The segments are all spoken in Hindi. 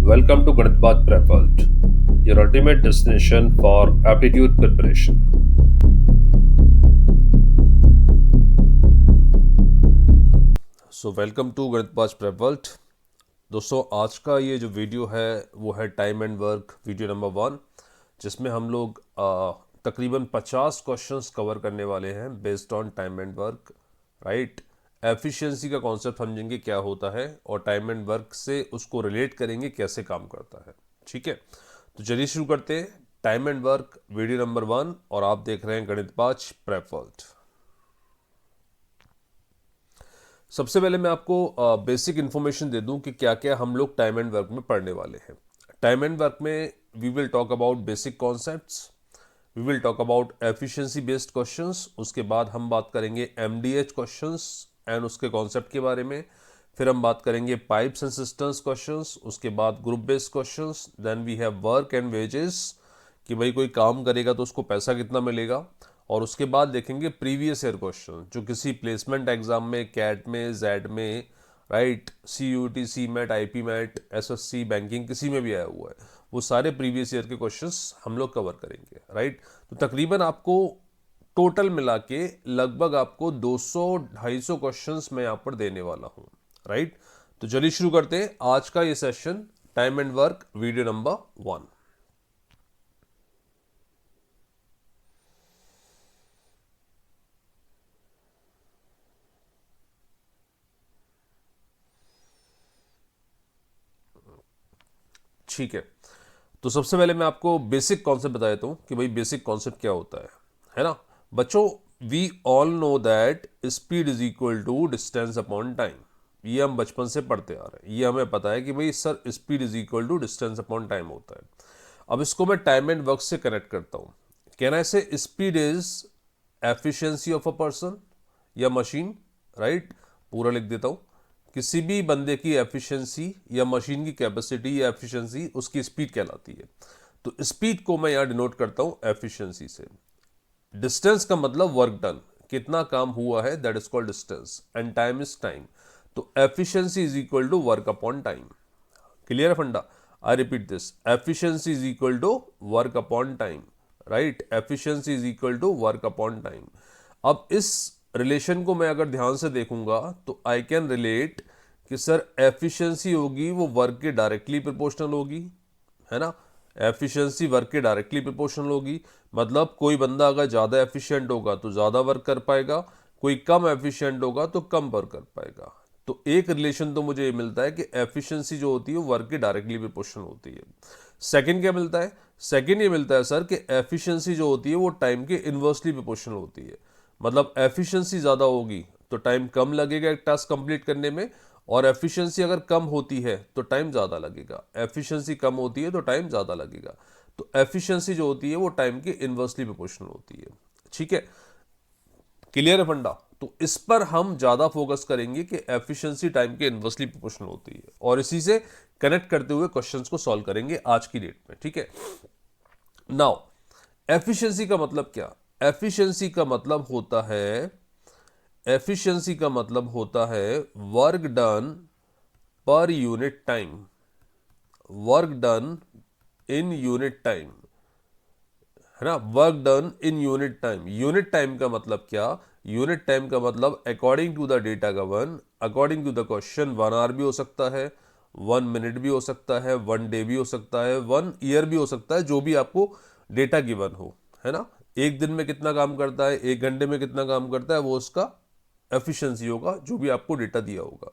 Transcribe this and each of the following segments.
Welcome to Ganitbath Prep World, your ultimate destination for aptitude preparation. Welcome to Ganitbaaz prep world. दोस्तों, आज का ये जो वीडियो है वो है time and work video number 1, जिसमें हम लोग तकरीबन 50 क्वेश्चंस कवर करने वाले हैं based on time and work. Right, efficiency का कॉन्सेप्ट समझेंगे क्या होता है और टाइम एंड वर्क से उसको रिलेट करेंगे कैसे काम करता है। ठीक है, तो चलिए शुरू करते हैं। Time and work video number 1 और आप देख रहे हैं गणितबाज प्रेप वर्ल्ड। सबसे पहले मैं आपको बेसिक इन्फॉर्मेशन दे दूं कि क्या क्या हम लोग टाइम एंड वर्क में पढ़ने वाले हैं। टाइम एंड वर्क में we will talk about basic concepts, we will talk about efficiency based questions, उसके बाद हम बात करेंगे एमडीएच क्वेश्चंस एंड उसके कॉन्सेप्ट के बारे में, फिर हम बात करेंगे पाइप्स एंड सिस्टम्स क्वेश्चंस, उसके बाद group based questions, then we have work and wages कि भाई कोई काम करेगा तो उसको पैसा कितना मिलेगा, और उसके बाद देखेंगे प्रीवियस ईयर क्वेश्चन जो किसी प्लेसमेंट एग्जाम में, कैट में, जेड में, right, CUET, CMAT, IPMAT, SSC, banking, किसी में भी आया हुआ है, वो सारे प्रीवियस ईयर के क्वेश्चंस हम लोग कवर करेंगे। राइट, तो तकरीबन आपको टोटल मिला के लगभग आपको 200-250 क्वेश्चंस मैं यहाँ पर देने वाला हूँ। राइट, तो चलिए शुरू करते हैं आज का ये session, time and work video number 1। ठीक है, तो सबसे पहले मैं आपको बेसिक कॉन्सेप्ट बता देता हूं कि भाई बेसिक कॉन्सेप्ट क्या होता है ना बच्चों। We all know that speed is equal to distance upon time. ये हम बचपन से पढ़ते आ रहे हैं, ये हमें पता है कि भाई sir speed is equal to distance upon time होता है। अब इसको मैं टाइम एंड वर्क से कनेक्ट करता हूं। Can I say speed is efficiency of a person या मशीन। राइट, पूरा लिख देता हूं, किसी भी बंदे की एफिशिएंसी या मशीन की कैपेसिटी या एफिशिएंसी उसकी स्पीड कहलाती है। तो स्पीड को मैं यहां डिनोट करता हूं एफिशिएंसी से। डिस्टेंस का मतलब वर्क डन, कितना काम हुआ है, that is called distance, and time is time. तो efficiency is equal to work upon time. Clear है funda? I repeat this, efficiency is equal to work upon time. Right, efficiency is equal to work upon time. अब इस रिलेशन को मैं अगर ध्यान से देखूंगा तो आई कैन रिलेट कि सर एफिशिएंसी होगी वो वर्क के डायरेक्टली प्रोपोर्शनल होगी, है ना। एफिशिएंसी वर्क के डायरेक्टली प्रोपोर्शनल होगी, मतलब कोई बंदा अगर ज़्यादा एफिशिएंट होगा तो ज़्यादा वर्क कर पाएगा, कोई कम एफिशिएंट होगा तो कम वर्क कर पाएगा। तो एक रिलेशन तो मुझे ये मिलता है कि एफिशिएंसी जो होती है वो वर्क के डायरेक्टली प्रोपोर्शनल होती है। सेकंड क्या मिलता है? सेकंड ये मिलता है सर कि एफिशिएंसी जो होती है वो टाइम के इन्वर्सली प्रोपोर्शनल होती है। मतलब एफिशिएंसी ज़्यादा होगी तो टाइम कम लगेगा एक टास्क कंप्लीट करने में, और एफिशिएंसी अगर कम होती है तो टाइम ज़्यादा लगेगा। एफिशिएंसी कम होती है तो टाइम ज़्यादा लगेगा। तो एफिशिएंसी जो होती है वो टाइम के इन्वर्सली प्रोपोर्शनल होती है। ठीक है, क्लियर है फंडा? तो इस पर हम ज़्यादा फोकस करेंगे कि एफिशिएंसी टाइम के इन्वर्सली प्रोपोर्शनल होती है, और इसी से कनेक्ट करते हुए क्वेश्चंस को सॉल्व करेंगे आज की डेट में। ठीक है, नाउ एफिशिएंसी का मतलब क्या? एफिशिएंसी का मतलब होता है, एफिशिएंसी का मतलब होता है work done per unit time, work done in unit time, है ना। Work done in unit time. Unit time का मतलब क्या? यूनिट टाइम का मतलब according to the data given, according to the question 1 hour भी हो सकता है, 1 मिनट भी हो सकता है, 1 डे भी हो सकता है, 1 ईयर भी हो सकता है, जो भी आपको डेटा गिवन हो, है ना। एक दिन में कितना काम करता है, एक घंटे में कितना काम करता है, वो उसका एफिशिएंसी होगा जो भी आपको डेटा दिया होगा।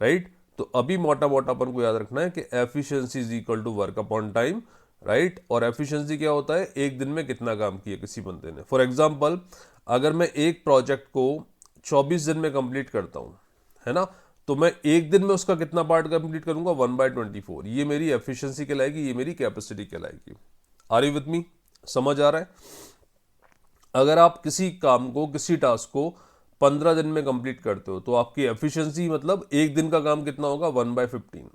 राइट, तो अभी मोटा मोटा अपन को याद रखना है कि efficiency is equal to work upon time. Right, और एफिशिएंसी क्या होता है? एक दिन में कितना काम किया किसी बंदे ने। फॉर एग्जांपल, अगर मैं एक प्रोजेक्ट को 24 दिन में कंप्लीट करता हूं, है ना, तो मैं एक दिन में उसका कितना पार्ट कंप्लीट करूंगा? 1/24। ये मेरी एफिशिएंसी कहलाएगी, ये मेरी कैपेसिटी कहलाएगी। Are you with me? समझ आ रहा है? अगर आप किसी काम को, किसी टास्क को 15 दिन में कंप्लीट करते हो तो आपकी एफिशिएंसी मतलब एक दिन का काम कितना होगा? 1/15।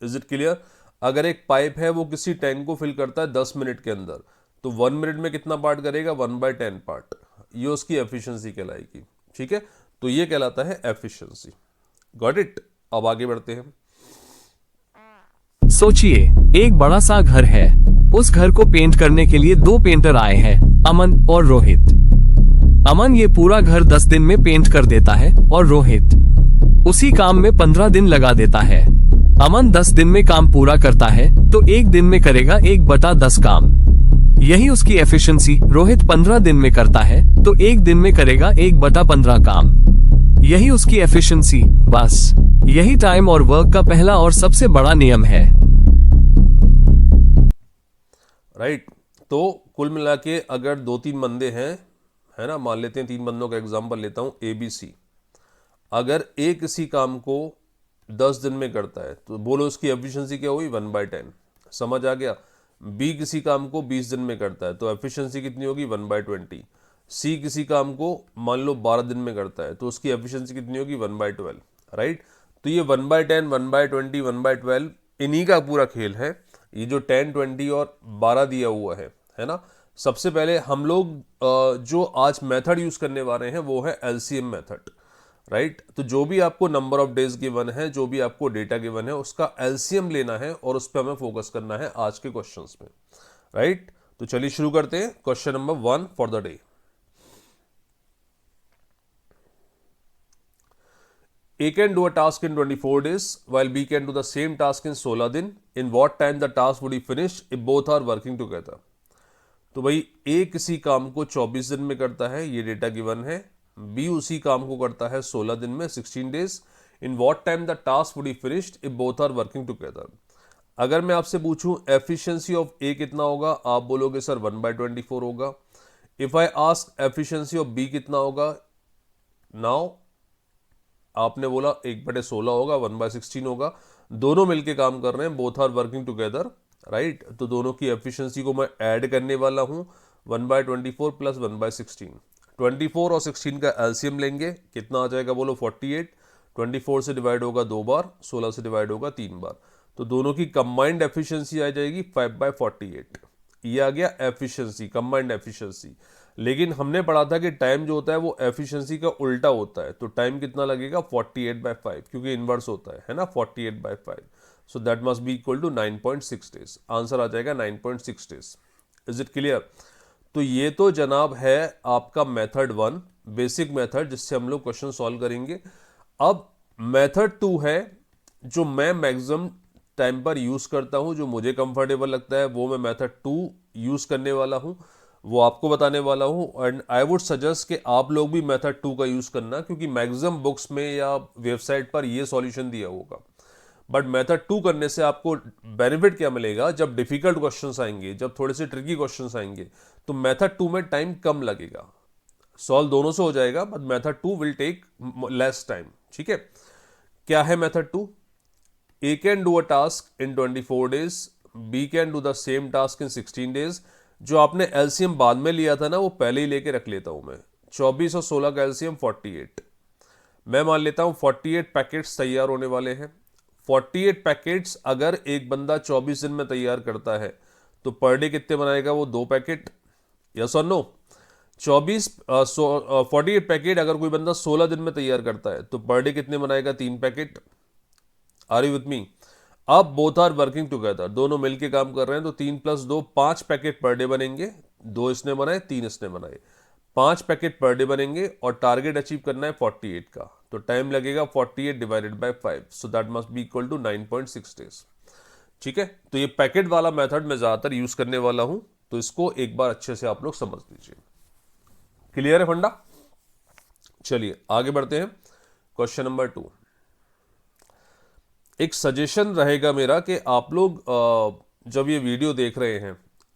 Is it clear? अगर एक पाइप है वो किसी टैंक को फिल करता है 10 मिनट के अंदर, तो 1 मिनट में कितना पार्ट करेगा? 1/10 पार्ट। ये उसकी एफिशिएंसी कहलाएगी। ठीक है, तो ये कहलाता है एफिशिएंसी। Got it? अब आगे बढ़ते हैं। सोचिए, एक बड़ा सा घर है। उस घर को पेंट करने के लिए 2 पेंटर आए हैं, अमन और रोहित। अमन ये पूरा घर 10 दिन में पेंट कर देता है और रोहित उसी काम में 15 दिन लगा देता है। अमन 10 दिन में काम पूरा करता है तो 1 दिन में करेगा 1/10 काम। यही उसकी एफिशिएंसी। रोहित 15 दिन में करता है तो 1 दिन में करेगा 1/15 काम। यही उसकी एफिशिएंसी। बस यही टाइम और वर्क का पहला और सबसे बड़ा नियम है। राइट। तो कुल मिला के अगर 2-3 बंदे हैं, है ना, मान लेते हैं 3 बंदों का एग्जांपल लेता हूं, ABC। अगर ए किसी काम को 10 दिन में करता है तो बोलो उसकी एफिशिएंसी क्या हुई, 1/10। समझ आ गया। बी किसी काम को 20 दिन में करता है तो एफिशिएंसी कितनी होगी, 1/20। सी किसी काम को मान लो 12 दिन में करता है तो उसकी एफिशिएंसी कितनी होगी, 1/12। राइट। तो ये 1/10, 1/20, 1/12 इन्हीं का पूरा खेल है। ये जो 10, 20 और 12 दिया हुआ है ना। सबसे पहले हम लोग जो आज मेथड यूज करने वाले हैं वो है LCM मेथड। राइट। तो जो भी आपको नंबर ऑफ डेज गिवन है, जो भी आपको डेटा गिवन है, उसका LCM लेना है और उस पर हमें फोकस करना है आज के क्वेश्चंस में। राइट। तो चलिए शुरू करते हैं। Question number 1 for the day. A can do a task in 24 days while B can do the same task in 16 दिन। In what time the task would be finished if both are working together? तो भाई A किसी काम को 24 दिन में करता है, ये डेटा गिवन है। B उसी काम को करता है 16 दिन में, 16 days. In what time the task would be finished if both are working together. अगर मैं आपसे पूछूं एफिशिएंसी ऑफ A कितना होगा, आप बोलोगे सर 1/24 होगा। If I ask efficiency of B कितना होगा, नाउ आपने बोला 1/16 होगा, 1/16 होगा। दोनों मिलके काम कर रहे हैं, both are working together. Right. तो दोनों की एफिशिएंसी को मैं ऐड करने वाला हूं, 1/24 प्लस 1/16। 24 और 16 का LCM लेंगे, कितना आ जाएगा बोलो, 48। 24 से डिवाइड होगा 2 बार, 16 से डिवाइड होगा 3 बार। तो दोनों की कंबाइंड एफिशिएंसी आ जाएगी 5/48। ये आ गया एफिशिएंसी, कंबाइंड एफिशिएंसी। लेकिन हमने पढ़ा था कि टाइम जो होता है वो एफिशिएंसी का उल्टा होता है। तो टाइम कितना लगेगा, 48/5, क्योंकि इनवर्स होता है ना, 48/5। So that must be equal to 9.6 days. Answer आ जाएगा 9.6 डेज। Is it clear? तो ये तो जनाब है आपका मेथड 1, बेसिक मेथड, जिससे हम लोग क्वेश्चन सॉल्व करेंगे। अब मेथड 2 है जो मैं मैक्सिमम टाइम पर यूज करता हूं, जो मुझे कंफर्टेबल लगता है, वो मैं मेथड 2 यूज करने वाला हूं, वो आपको बताने वाला हूं। एंड आई वुड सजेस्ट कि आप लोग भी मेथड 2 का यूज करना, क्योंकि मैक्सिमम बुक्स में या वेबसाइट पर ये सॉल्यूशन दिया होगा। बट मेथड 2 करने से आपको बेनिफिट क्या मिलेगा, जब डिफिकल्ट क्वेश्चंस आएंगे, जब थोड़े से ट्रिकी क्वेश्चंस आएंगे, तो मेथड 2 में टाइम कम लगेगा। सॉल्व दोनों से हो जाएगा, but method 2 will take less time. ठीक है। क्या है method 2? A can do a task in 24 days, B can do the same task in 16 days। जो आपने LCM बाद में लिया था ना, वो पहले ही लेके रख लेता हूं मैं। 24 और 16 का LCM 48। मैं मान लेता हूं 48 पैकेट्स तैयार होने वाले हैं। 48 पैकेट्स अगर एक बंदा 24 दिन में तैयार करता है तो पर डे कितने बनाएगा वो, 2 पैकेट। यस और नो? 48 पैकेट अगर कोई बंदा 16 दिन में तैयार करता है तो पर डे कितने बनाएगा, 3 packet. Are you with me? अब बोथ आर वर्किंग टुगेदर, दोनों मिलके काम कर रहे हैं, तो 3 + 2 5 पैकेट पर डे बनेंगे। 2 इसने बनाए, 3 इसने बनाए, 5 पैकेट पर डे बनेंगे। और टारगेट अचीव करना है 48 का, तो टाइम लगेगा 48 divided by 5, so that must be equal to 9.6 days. ठीक है। तो ये पैकेट वाला मेथड मैं ज्यादातर यूज करने वाला हूं, तो इसको एक बार अच्छे से आप लोग समझ लीजिए। क्लियर है फंडा? चलिए आगे बढ़ते हैं। Question number 2। एक सजेशन रहेगा मेरा कि आप लोग जब ये वीडियो देख रहे हैं,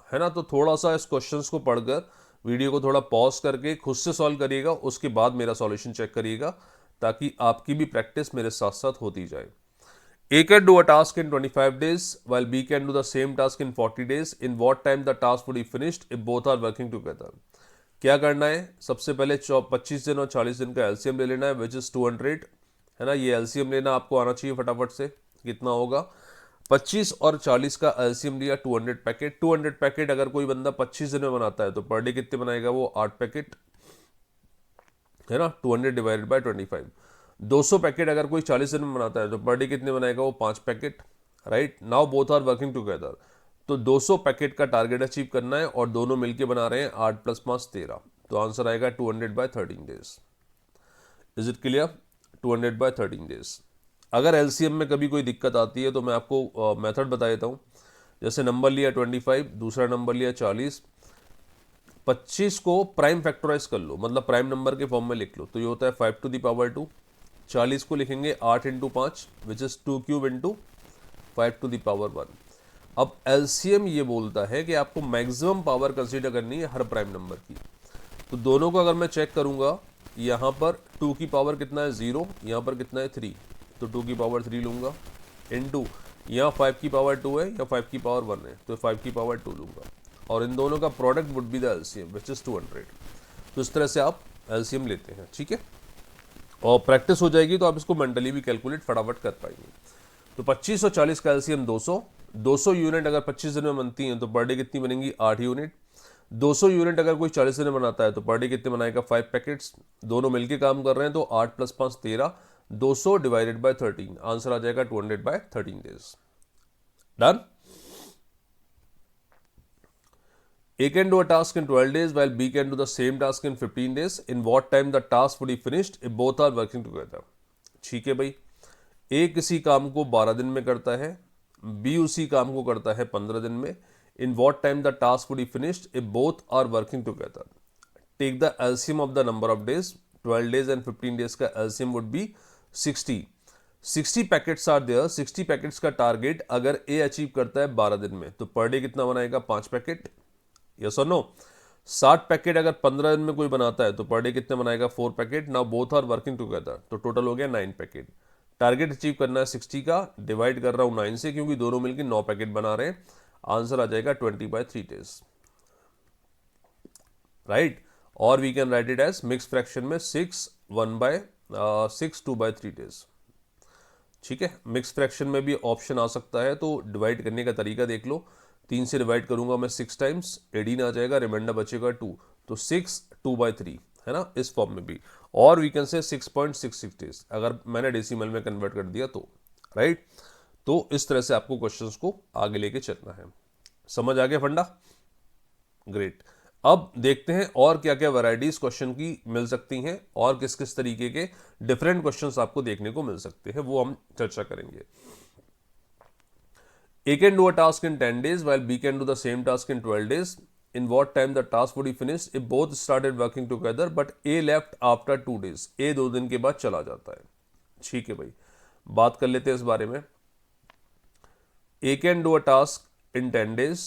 है ना, तो थोड़ा सा इस क्वेश्चंस को पढ़कर वीडियो को थोड़ा पॉज करके खुद से सॉल्व करिएगा, उसके बाद मेरा सॉल्यूशन चेक करिएगा, ताकि आपकी भी प्रैक्टिस मेरे साथ साथ होती जाए। A can do a task in 25 days while B can do the same task in 40 days। In what time the task would be finished if both are working together? क्या करना है? सबसे पहले 25 दिन और 40 दिन का LCM ले लेना है, विच इज 200, है ना। ये LCM लेना आपको आना चाहिए फटाफट से। कितना होगा? 25 और 40 का LCM लिया, 200 पैकेट। 200 पैकेट अगर कोई बंदा 25 दिन में बनाता है तो पर डे कितने बनाएगा वो, 8 पैकेट, है ना। 200 डिवाइडेड बाय 25। 200 पैकेट अगर कोई 40 दिन में बनाता है तो पर डे कितने बनाएगा वो, 5 packet. Right. Now both are working together, तो 200 पैकेट का टारगेट अचीव करना है और दोनों मिलके बना रहे हैं 8 + 5 13, तो आंसर आएगा 200/13 days. Is it clear? 200/13 days. अगर एलसीएम में कभी कोई दिक्कत आती है तो मैं आपको मेथड बता देता हूँ। जैसे नंबर लिया 25, दूसरा नंबर लिया 40, 25 को प्राइम फैक्टराइज कर लो, मतलब प्राइम नंबर के फॉर्म में लिख लो, तो ये होता है 5⁻²। 40 को लिखेंगे 8 × 5 विच इज 2³ × 5⁻1। अब एलसीएम ये बोलता है कि आपको मैक्सिमम पावर कंसीडर करनी है हर प्राइम नंबर की। तो दोनों को अगर मैं चेक करूंगा, यहाँ पर 2 की पावर कितना है 0, यहाँ पर कितना है 3, तो 2 की पावर 3 लूंगा, इनटू यहाँ 5 की पावर 2 है या 5 की पावर 1 है, तो 5 की पावर 2 लूंगा, और इन दोनों का product would be the LCM which is 200। तो इस तरह से आप एलसीएम लेते हैं, ठीक है। और प्रैक्टिस हो जाएगी तो आप इसको मेंटली भी कैलकुलेट फटाफट कर पाएंगे। तो 25 और 40 का एलसीएम 200 यूनिट अगर 25 दिन में बनती हैं तो पर डे कितनी बनेंगी 8 यूनिट। 200 यूनिट अगर कोई 40 दिन में बनाता है तो पर डे कितने बनाएगा 5 पैकेट्स। दोनों मिलके काम कर रहे हैं तो 8 + 5 13, 200/13, आंसर आ जाएगा 200/13 days. Done. A can do a task in 12 days while B can do the same task in 15 days. In what time the task would be finished if both are working together? ठीक है भाई, A किसी काम को 12 दिन में करता है, B उसी काम को करता है 15 दिन में। In what time the task would be finished if both are working together? Take the LCM of the number of days. 12 days and 15 days का LCM would be 60. 60 packets are there. 60 packets का टारगेट अगर A अचीव करता है 12 दिन में तो पर डे कितना बनाएगा 5 पैकेट, यस और नो। 60 पैकेट अगर 15 दिन में कोई बनाता है तो पर डे कितने बनाएगा 4 packet. Now both are working together, तो टोटल हो गया 9 पैकेट। टारगेट अचीव करना है 60 का, डिवाइड कर रहा हूं 9 से क्योंकि दोनों मिलकर 9 पैकेट बना रहे हैं, आंसर आ जाएगा 20/3 डेज, राइट। और we can write it as mix fraction में 6 2/3 डेज, ठीक है। मिक्स फ्रैक्शन में भी ऑप्शन आ सकता है, तो डिवाइड करने का तरीका देख लो। 3 से डिवाइड करूंगा मैं 6 टाइम्स, 18 आ जाएगा, रिमाइंडर बचेगा 2, तो 6 2/3 है ना, इस फॉर्म में भी। और वी कैन से 6.66 डेज अगर मैंने डेसिमल में कन्वर्ट कर दिया तो, राइट। तो इस तरह से आपको क्वेश्चंस को आगे लेके चलना है। समझ आ गया फंडा? ग्रेट। अब देखते हैं और क्या क्या वैरायटीज क्वेश्चन की मिल सकती हैं और किस किस तरीके के डिफरेंट क्वेश्चंस आपको देखने को मिल सकते हैं, वो हम चर्चा करेंगे। A can do a task in 10 days while B can do the same task in 12 days. In what time the task would be finished if both started working together but A left after 2 days? A 2 दिन के बाद चला जाता है, ठीक है भाई। बात कर लेते हैं इस बारे में। A can do a task in 10 days,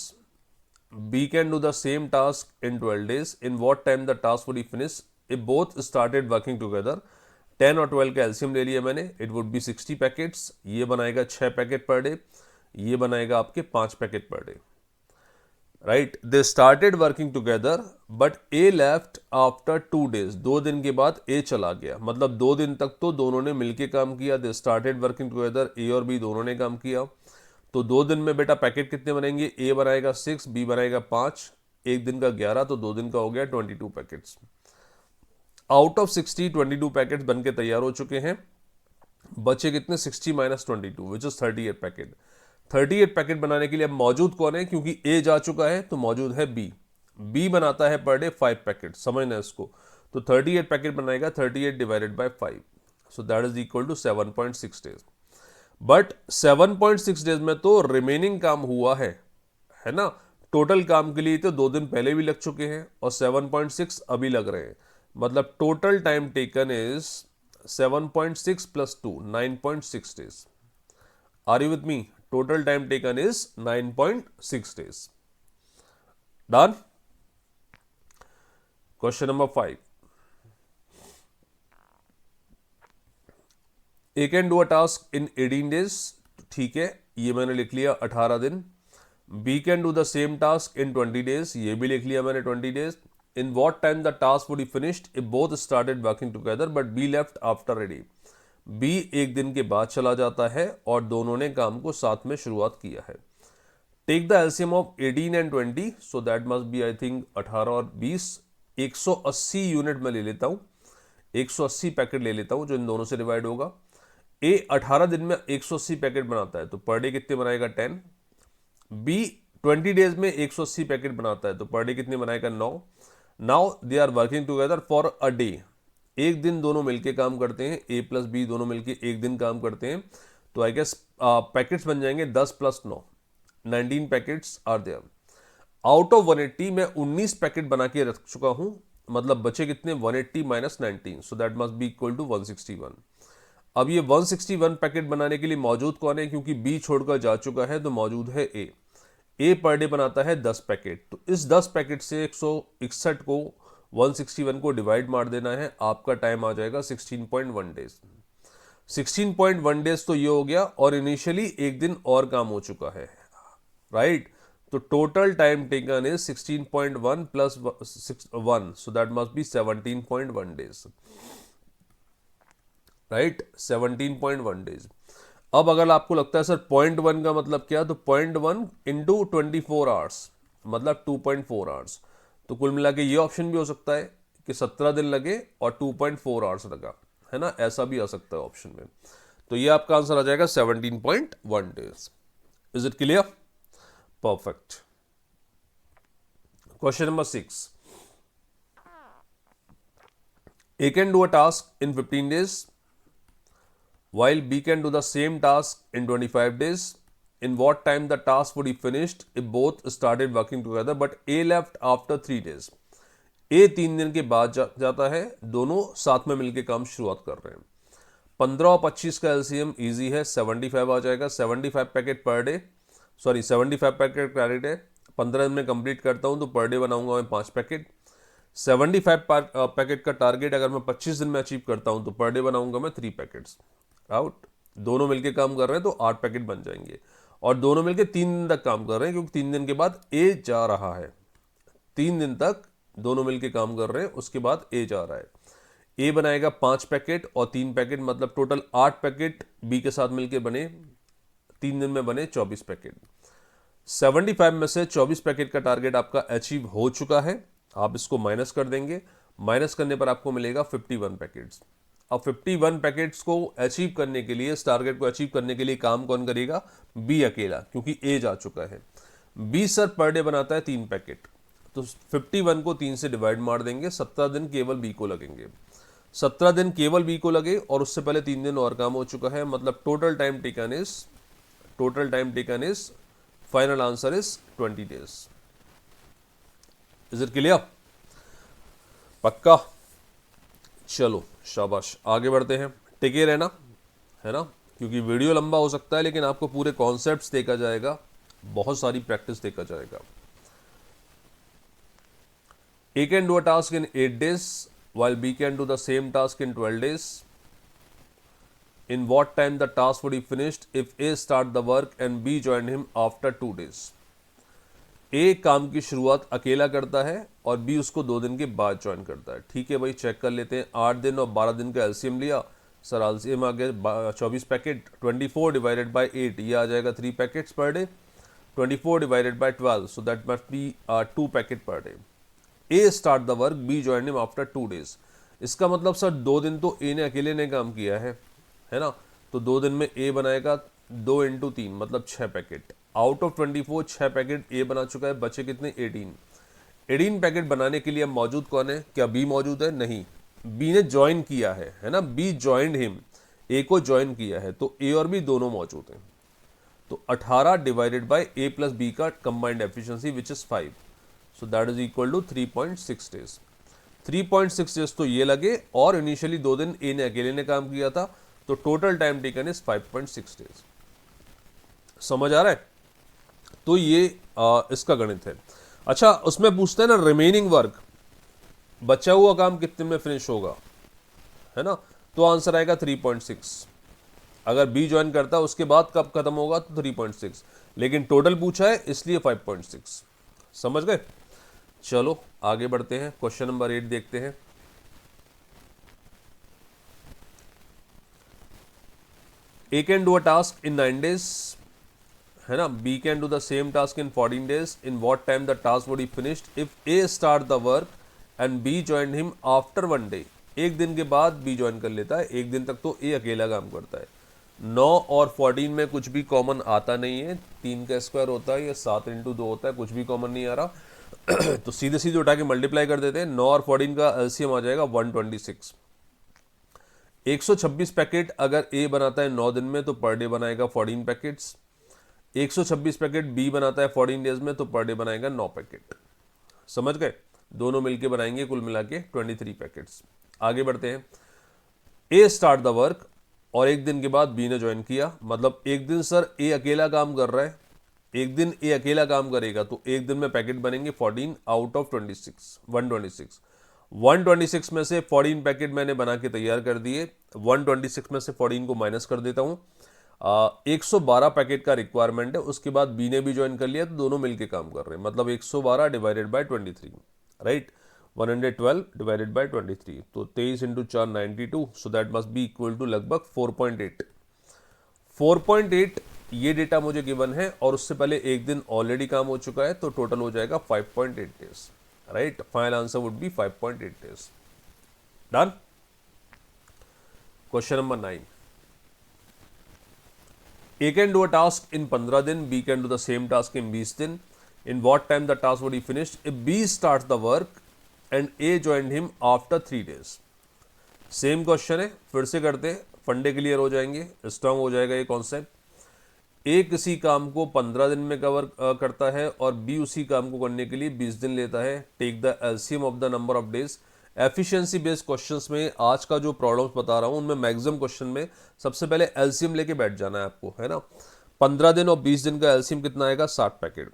B can do the same task in 12 days. In what time the task would be finished if both started working together? 10 और 12 का एलसीएम ले लिया मैंने, इट वुड बी 60 पैकेट्स। ये बनाएगा 6 पैकेट पर डे, ये बनाएगा आपके 5 packet per day, right. They started working together but A left after 2 days. 2 दिन के बाद ए चला गया, मतलब 2 दिन तक तो दोनों ने मिलके काम किया। दे स्टार्टेड वर्किंग टुगेदर, ए और बी दोनों ने काम किया। तो 2 दिन में बेटा पैकेट कितने बनेंगे, ए बनाएगा 6, बी बनाएगा 5, एक दिन का 11, तो 2 दिन का हो गया 22 पैकेट्स। आउट ऑफ 60 22 पैकेट्स बन के तैयार हो चुके हैं। बचे कितने 60 - 22 विच इज 38 पैकेट। 38 पैकेट बनाने के लिए अब मौजूद कौन है, क्योंकि ए जा चुका है तो मौजूद है बी। बी बनाता है पर डे 5 पैकेट, समझना इसको। तो 38 पैकेट बनाएगा, 38 divided by 5, so that is equal to 7.6 days. But 7.6 days में तो रिमेनिंग काम हुआ है ना। टोटल काम के लिए तो 2 दिन पहले भी लग चुके हैं और 7.6 अभी लग रहे हैं, मतलब total time taken is 7.6 + 2 9.6 days. Are you with me? Total time taken is 9.6 days. Done? Question number 5. A can do a task in 18 days. ठीक है, ये मैंने लिख लिया 18 दिन। B can do the same task in 20 days. ये भी लिख लिया मैंने 20 days. In what time the task would be finished if both started working together but B left after a day? B एक दिन के बाद चला जाता है और दोनों ने काम को साथ में शुरुआत किया है। Take the LCM of 18 and 20, so that must be I think 18 और 20। 180 यूनिट में ले लेता हूं, 180 पैकेट ले लेता हूं जो इन दोनों से डिवाइड होगा। ए 18 दिन में 180 पैकेट बनाता है तो पर डे कितने बनाएगा 10। बी 20 डेज में 180 पैकेट बनाता है तो पर डे कितने बनाएगा 9। Now they are working together for a day, एक दिन दोनों मिलके काम करते हैं, ए प्लस बी दोनों मिलके एक दिन काम करते हैं, तो आई गेस पैकेट्स बन जाएंगे 10 plus 9, 19 packets are there. Out of 180 मैं 19 पैकेट बना के रख चुका हूं, मतलब बचे कितने 180 minus 19, so that must be equal to 161। अब ये 161 पैकेट बनाने के लिए मौजूद कौन है, क्योंकि बी छोड़कर जा चुका है तो मौजूद है ए। ए पर डे बनाता है 10 पैकेट, तो इस 10 पैकेट से 161 को 161 को डिवाइड मार देना है, आपका टाइम आ जाएगा 16.1 डेज। 16.1 डेज तो ये हो गया, और इनिशियली एक दिन और काम हो चुका है, राइट। तो total time taken is 16.1 plus 1, so that must B 17.1 days, right, 17.1 days. अब अगर आपको लगता है सर 0.1 का मतलब क्या, तो 0.1 इंटू 24 आवर्स मतलब 2.4 आवर्स, तो कुल मिला के ये ऑप्शन भी हो सकता है कि 17 दिन लगे और 2.4 आवर्स लगा, है ना, ऐसा भी आ सकता है ऑप्शन में। तो ये आपका आंसर आ जाएगा 17.1 days. Is it clear? Perfect. Question number 6, A can do a task in 15 days while B can do the same task in 25 days. In what time the task would be finished if both started working together but A left after 3 days? A 3 दिन के बाद जाता है, दोनों साथ में मिलकर काम शुरुआत कर रहे हैं। 15 और 25 का एलसीएम इजी है, 75 आ जाएगा। 75 packet per day, sorry 75 packet per day 15 दिन में कंप्लीट करता हूं तो पर डे बनाऊंगा मैं 5 पैकेट। 75 पैकेट का टारगेट अगर मैं 25 दिन में अचीव करता हूं तो पर डे बनाऊंगा मैं 3 पैकेट्स। आउट, दोनों मिलके काम कर रहे हैं तो 8 पैकेट बन जाएंगे, और दोनों मिलके 3 दिन तक काम कर रहे हैं, क्योंकि 3 दिन के बाद ए जा रहा है। 3 दिन तक दोनों मिलके काम कर रहे हैं, उसके बाद ए जा रहा है। ए बनाएगा 5 पैकेट और 3 पैकेट, मतलब टोटल 8 पैकेट बी के साथ मिलके बने, 3 दिन में बने 24 पैकेट। 75 में से 24 पैकेट का टारगेट आपका अचीव हो चुका है, आप इसको माइनस कर देंगे, माइनस करने पर आपको मिलेगा 51 पैकेट्स। अब 51 पैकेट्स को अचीव करने के लिए, इस टारगेट को अचीव करने के लिए काम कौन करेगा, बी अकेला, क्योंकि ए जा चुका है। बी सर पर डे बनाता है 3 पैकेट, तो 51 को 3 से डिवाइड मार देंगे, 17 दिन केवल बी को लगेंगे। 17 दिन केवल बी को लगे, और उससे पहले 3 दिन और काम हो चुका है, मतलब total time taken is final answer is 20 days. Is it clear? पक्का? चलो शाबाश, आगे बढ़ते हैं। टिके रहना, है ना, क्योंकि वीडियो लंबा हो सकता है लेकिन आपको पूरे कॉन्सेप्ट्स देखा जाएगा, बहुत सारी प्रैक्टिस देखा जाएगा। A can do a task in 8 days while B can do the same task in 12 days. In what time the task would be finished if A start the work and B joined him after 2 days? ए काम की शुरुआत अकेला करता है और बी उसको 2 दिन के बाद ज्वाइन करता है। ठीक है भाई, चेक कर लेते हैं। 8 दिन और 12 दिन का एलसीएम लिया, सर एलसीएम आ गया 24 पैकेट। 24 डिवाइडेड बाई 8, ये आ जाएगा 3 packets per day. 24 divided by 12, so that must be 2 packet per day. A start the work, B join him after 2 days. इसका मतलब सर 2 दिन तो ए ने अकेले ने काम किया है ना, तो 2 दिन में ए बनाएगा 2 इंटू 3 मतलब 6 पैकेट। आउट ऑफ 24 6 पैकेट ए बना चुका है, बचे कितने 18 पैकेट बनाने के लिए अब मौजूद कौन है? क्या बी मौजूद है? नहीं, बी ने ज्वाइन किया है ना, बी ज्वाइंड हिम, ए को ज्वाइन किया है, तो ए और बी दोनों मौजूद हैं। तो 18 divided by A plus B का combined efficiency which is 5, so that is equal to 3.6 days. 3.6 days तो ये लगे, और इनिशियली 2 दिन ए ने अकेले ने काम किया था, तो total time taken is 5.6 days. समझ आ रहा है? तो ये इसका गणित है। अच्छा, उसमें पूछते हैं ना रिमेनिंग वर्क, बचा हुआ काम कितने में फिनिश होगा, है ना, तो आंसर आएगा 3.6। अगर बी ज्वाइन करता है उसके बाद कब खत्म होगा, तो 3.6, लेकिन टोटल पूछा है इसलिए 5.6। समझ गए? चलो आगे बढ़ते हैं, क्वेश्चन नंबर 8 देखते हैं। A can do a task in 9 days, है ना, B can do the same task in 14 days. In what time the task would be finished if A start the work and B join him after 1 day. एक दिन के बाद बी ज्वाइन कर लेता है, एक दिन तक तो ए अकेला काम करता है। 9 और 14 में कुछ भी कॉमन आता नहीं है, 3 का स्क्वायर होता है, ये 7 इंटू 2 होता है, कुछ भी कॉमन नहीं आ रहा। तो सीधे सीधे उठा के मल्टीप्लाई कर देते हैं। 9 और 14 का एलसीएम आ जाएगा 126। 126 पैकेट अगर ए बनाता है 9 दिन में तो पर डे बनाएगा 14 पैकेट्स। 126 पैकेट बी बनाता है 14 डेज में तो पर डे बनाएगा 9 पैकेट। समझ गए? दोनों मिलके बनाएंगे कुल मिला के 23 पैकेट्स। आगे बढ़ते हैं। ए स्टार्ट द वर्क और एक दिन के बाद बी ने ज्वाइन किया। मतलब एक दिन सर ए अकेला काम कर रहा है, एक दिन ए अकेला काम करेगा तो एक दिन में पैकेट बनेंगे 14 आउट ऑफ 26, 126। 126 में से 14 पैकेट मैंने बना के तैयार कर दिए। 126 में से 14 को माइनस कर देता हूं। 112 पैकेट का रिक्वायरमेंट है। उसके बाद बी ने भी ज्वाइन कर लिया तो दोनों मिलके काम कर रहे हैं। मतलब 112 divided by 23, right. 112 divided by 23, तो 23 into 4 92, so that must be equal to लगभग 4.8। 4.8 ये डेटा मुझे गिवन है और उससे पहले एक दिन ऑलरेडी काम हो चुका है तो टोटल हो जाएगा 5.8 days, right. Final answer would be 5.8 days. Done. Question number 9। A can do a task in 15 दिन, B can do the same task in 20 दिन. In what time the task would be finished? If B starts the work and A joined him after 3 days. Same question है, फिर से करते हैं, फंडे क्लियर हो जाएंगे, स्ट्रांग हो जाएगा ये कॉन्सेप्ट। ए किसी काम को 15 दिन में कवर करता है और बी उसी काम को करने के लिए 20 दिन लेता है। Take the LCM of the number of days. Efficiency based questions में आज का जो प्रॉब्लम्स बता रहा हूं उनमें मैक्सिमम क्वेश्चन में सबसे पहले एलसीएम लेके बैठ जाना है आपको, है ना। 15 दिन और 20 दिन का एलसीएम कितना आएगा? 60 पैकेट।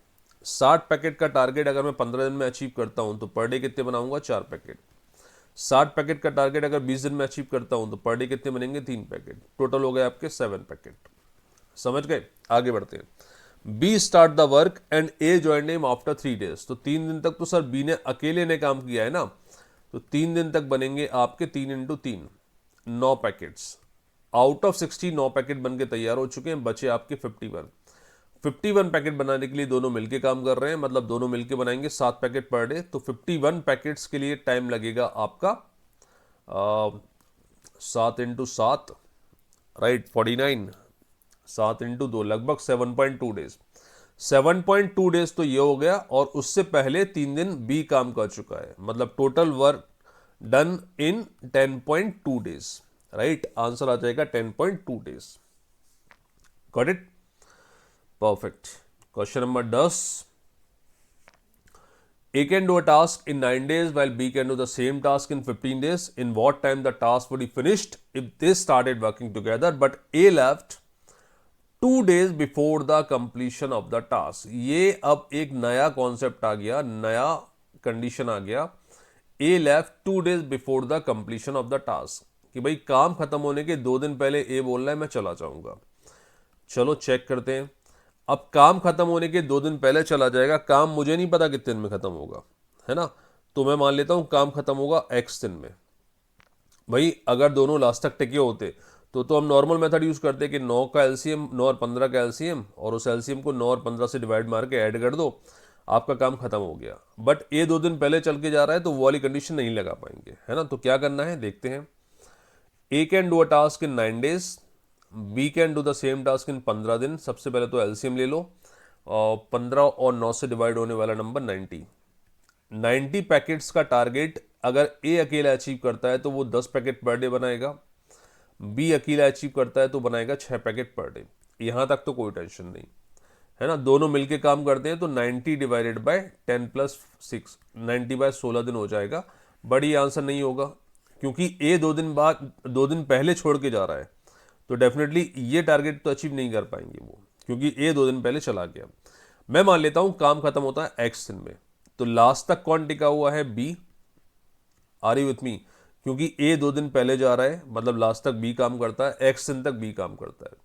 60 पैकेट का टारगेट अगर मैं 15 दिन में अचीव करता हूं तो पर डे कितने बनाऊंगा? 4 पैकेट। 60 पैकेट का टारगेट अगर 20 दिन में अचीव करता हूं तो पर डे कितने बनेंगे? 3 पैकेट। टोटल हो गए आपके 7 पैकेट। समझ गए? आगे बढ़ते हैं। B start the work and A join him after 3 days. तो 3 दिन तक तो सर बी ने अकेले ने काम किया है ना, तो 3 दिन तक बनेंगे आपके 3 into 3, 9 packets. Out of 60 9 packet बन के तैयार हो चुके हैं, बचे आपके 51 पैकेट बनाने के लिए दोनों मिलके काम कर रहे हैं। मतलब दोनों मिलके बनाएंगे 7 पैकेट पर डे। तो 51 पैकेट्स के लिए टाइम लगेगा आपका 7 इंटू 7, राइट, 49, 7 इंटू 2 लगभग 7.2 डेज। 7.2 डेज तो ये हो गया और उससे पहले 3 दिन बी काम कर चुका है। मतलब total work done in 10.2 days, right. Answer आ जाएगा 10.2 days. Got it? Perfect. Question number 10। A can do a task in 9 days while B can do the same task in 15 days. In what time the task would be finished if they started working together but A left 2 days before the completion of the task? ये अब एक नया कॉन्सेप्ट आ गया, नया कंडीशन आ गया। A left 2 days before the completion of the task, कि भाई काम खत्म होने के 2 दिन पहले A बोल रहा है मैं चला जाऊंगा। चलो चेक करते हैं। अब काम खत्म होने के 2 दिन पहले चला जाएगा, काम मुझे नहीं पता कितने दिन में खत्म होगा, है ना। तो मैं मान लेता हूं काम खत्म होगा x दिन में। भाई अगर दोनों लास्ट तक टिके होते तो हम नॉर्मल मेथड यूज करते कि 9 का एलसीएम, 9 और 15 का एलसीएम, और उस एलसीएम को 9 और 15 से डिवाइड मार के ऐड कर दो, आपका काम खत्म हो गया। बट ये 2 दिन पहले चल के जा रहा है तो वो वाली कंडीशन नहीं लगा पाएंगे, है ना। तो क्या करना है देखते हैं। A can do a task in 9 डेज, B can do the same task in 15 दिन। सबसे पहले तो एलसीएम ले लो, और 15 और 9 से डिवाइड होने वाला नंबर 90। 90 पैकेट्स का टारगेट अगर ए अकेला अचीव करता है तो वो 10 पैकेट पर डे बनाएगा, बी अकेला अचीव करता है तो बनाएगा 6 पैकेट पर डे। यहां तक तो कोई टेंशन नहीं, है ना। दोनों मिलके काम करते हैं तो 90 डिवाइडेड बाय 10 प्लस 6, 90 बाय 16 दिन हो जाएगा। बड़ी आंसर नहीं होगा क्योंकि ए 2 दिन बाद, 2 दिन पहले छोड़ के जा रहा है, तो डेफिनेटली ये टारगेट तो अचीव नहीं कर पाएंगे वो, क्योंकि ए 2 दिन पहले चला गया। मैं मान लेता हूं काम खत्म होता है एक्स दिन में, तो लास्ट तक कौन टिका हुआ है? B. Are you with me? क्योंकि ए 2 दिन पहले जा रहा है, मतलब लास्ट तक बी काम करता है, एक्स दिन तक बी काम करता है।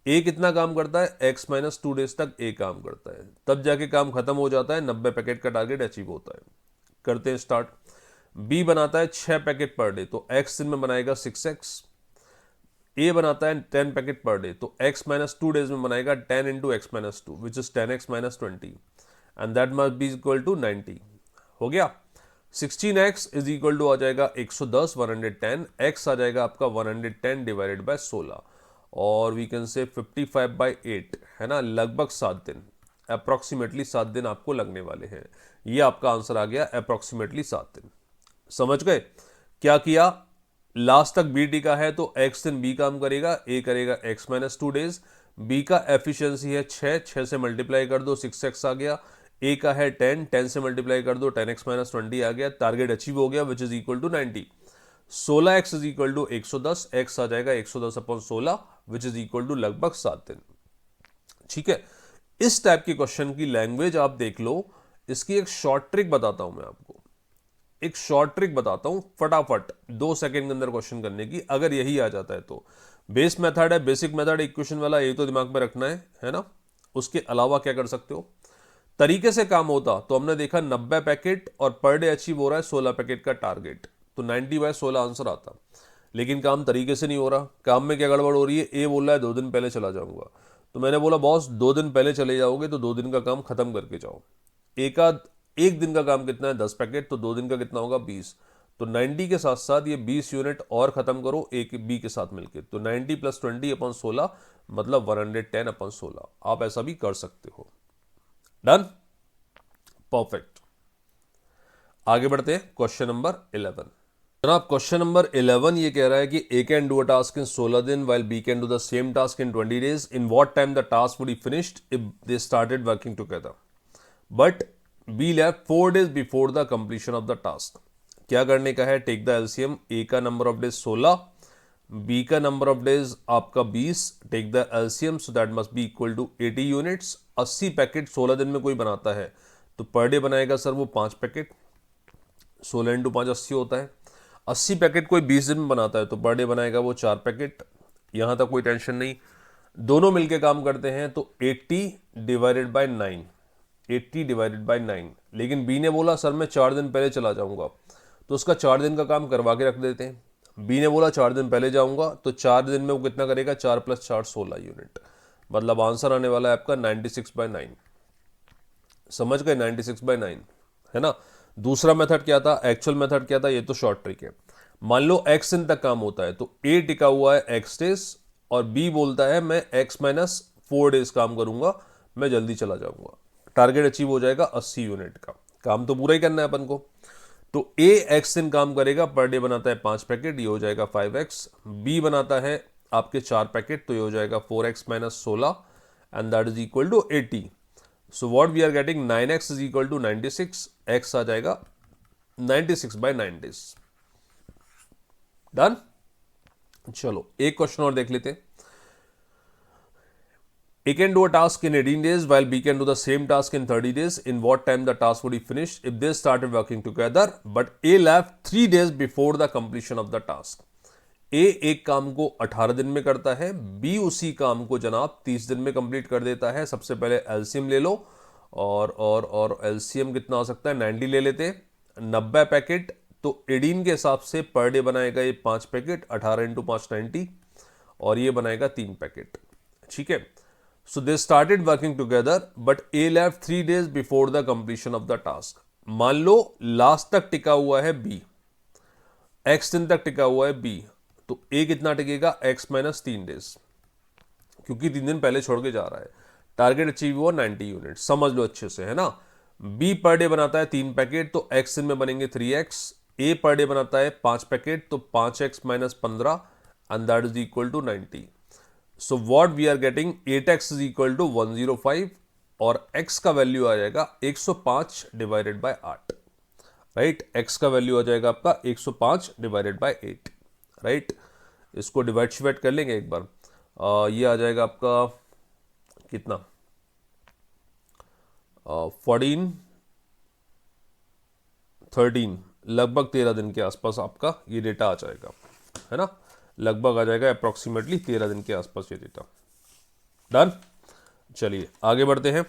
ए कितना काम करता है? एक्स माइनस 2 डेज तक ए काम करता है, तब जाके काम खत्म हो जाता है, 90 पैकेट का टारगेट अचीव होता है। करते हैं स्टार्ट। बी बनाता है 6 पैकेट पर डे, तो एक्स दिन में बनाएगा 6x। ए बनाता है 10 पैकेट पर डे, तो x माइनस 2 डेज में बनाएगा 10 into X minus 2 which is 10x minus 20, and that must be equal to 90। हो गया। 16x इज इक्वल टू आ जाएगा 110, 110, x आ जाएगा आपका 110 डिवाइडेड बाय 16, और वी कैन से 55/8 है ना, लगभग 7 दिन, अप्रॉक्सीमेटली 7 दिन आपको लगने वाले हैं। ये आपका आंसर आ गया, अप्रॉक्सीमेटली 7 दिन। समझ गए? क्या किया, लास्ट तक बी टिका है तो x दिन बी काम करेगा, ए करेगा x माइनस 2 डेज, बी का एफिशिएंसी है 6 से मल्टीप्लाई कर दो 6x आ गया, ए का है 10 से मल्टीप्लाई कर दो 10x माइनस 20 आ गया, टारगेट अचीव हो गया which is equal to 90। 16x is equal to 110, x आ जाएगा 110/16 विच इज इक्वल टू लगभग 7 दिन। ठीक है, इस टाइप के क्वेश्चन की लैंग्वेज आप देख लो। इसकी एक शॉर्ट ट्रिक बताता हूं मैं आपको, एक शॉर्ट ट्रिक बताता हूं फटाफट 2 सेकंड के अंदर क्वेश्चन करने की, अगर यही आ जाता है तो। बेस मेथड है, बेसिक मेथड इक्वेशन वाला, ये तो दिमाग में रखना है ना। उसके अलावा क्या कर सकते हो, तरीके से काम होता तो हमने देखा 90 पैकेट और पर डे अचीव हो रहा है 16 पैकेट का टारगेट, तो 90/16 आंसर आता। लेकिन काम तरीके से नहीं हो रहा। काम में क्या गड़बड़ हो रही है, ए बोल रहा है 2 दिन पहले चला जाऊंगा, तो मैंने बोला बॉस 2 दिन पहले चले जाओगे तो 2 दिन का काम खत्म करके जाओ। एक दिन का काम कितना है, 10 पैकेट, तो 2 दिन का कितना होगा, 20। तो 90 के साथ साथ ये 20 यूनिट और खत्म करो एक बी के साथ मिलके, तो 90 + 20/16 मतलब 110/16। आप ऐसा भी कर सकते हो। Done, perfect. आगे बढ़ते हैं क्वेश्चन नंबर 11। जनाब क्वेश्चन नंबर 11 ये कह रहा है कि A can do a task in 16 दिन while B can do the same task in 20 days. In what time the task would be finished if they started working together, but B left 4 days before the completion of the task. क्या करने का है, टेक द एलसीएम, ए का नंबर ऑफ डेज 16, बी का नंबर ऑफ डेज आपका 20, take the LCM so that must be equal to 80 units. 80 packet 16 दिन में कोई बनाता है तो पर डे बनाएगा सर वो 5 पैकेट, 16 × 5 80 होता है। 80 पैकेट कोई 20 दिन में बनाता है तो पर डे बनाएगा वो 4 पैकेट। यहां तक कोई टेंशन नहीं, दोनों मिलके काम करते हैं तो 80/9, 80/9। लेकिन बी ने बोला सर मैं 4 दिन पहले चला जाऊंगा, तो उसका 4 दिन का काम करवा के रख देते हैं। बी ने बोला 4 दिन पहले जाऊंगा, तो 4 दिन में वो कितना करेगा, 4 + 4 16 यूनिट, मतलब आंसर आने वाला है आपका 96/9। समझ गए, 96/9 है ना। दूसरा मेथड क्या था, एक्चुअल मेथड क्या था, ये तो शॉर्ट ट्रिक है। मान लो x दिन तक काम होता है तो ए टिका हुआ है x डेज और बी बोलता है मैं x माइनस 4 डेज काम करूंगा, मैं जल्दी चला जाऊंगा, टारगेट अचीव हो जाएगा 80 यूनिट का। काम तो पूरा ही करना है अपन को। तो ए x दिन काम करेगा, पर डे बनाता है 5 पैकेट, ये हो जाएगा 5x। बी बनाता है आपके 4 पैकेट, तो ये हो जाएगा 4x - 16 and that is equal to 80। So what we are getting, 9x is equal to 96, x आ जाएगा 96/9 डेज। डन। चलो एक क्वेश्चन और देख लेते हैं। A can do a task in 18 days while B can do the same task in 30 days. In what time the task would be finished if they started working together, but A left 3 days before the completion of the task. A एक काम को 18 दिन में करता है, B उसी काम को जनाब 30 दिन में कंप्लीट कर देता है। सबसे पहले एलसीएम ले लो और एलसीएम कितना हो सकता है, 90 ले लेते हैं। 90 पैकेट तो 18 के हिसाब से पर डे बनाएगा ये 5 पैकेट, 18 × 5 90, और ये बनाएगा 3 पैकेट। ठीक है, so they started working together but A left 3 days before the completion of the task. मान लो लास्ट तक टिका हुआ है B, x दिन तक टिका हुआ है B, तो A कितना टिकेगा, x - 3 डेज, क्योंकि 3 दिन पहले छोड़ के जा रहा है। टारगेट अचीव हुआ 90 यूनिट, समझ लो अच्छे से है ना। B पर डे बनाता है 3 पैकेट, तो x दिन में बनेंगे 3x। A पर डे बनाता है 5 पैकेट, तो 5x - 15 and that is equal to 90। So what we are getting, 8x is equal to 105 और x का वैल्यू आ जाएगा 105/8, राइट। x का वैल्यू आ जाएगा आपका 105/8, राइट। इसको डिवाइड शिवाइड कर लेंगे एक बार। ये आ जाएगा आपका कितना, 14 13, लगभग 13 दिन के आसपास आपका ये डेटा आ जाएगा, है ना। लगभग आ जाएगा अप्रोक्सीमेटली 13 दिन के आसपास ये डेटा। डन। चलिए आगे बढ़ते हैं।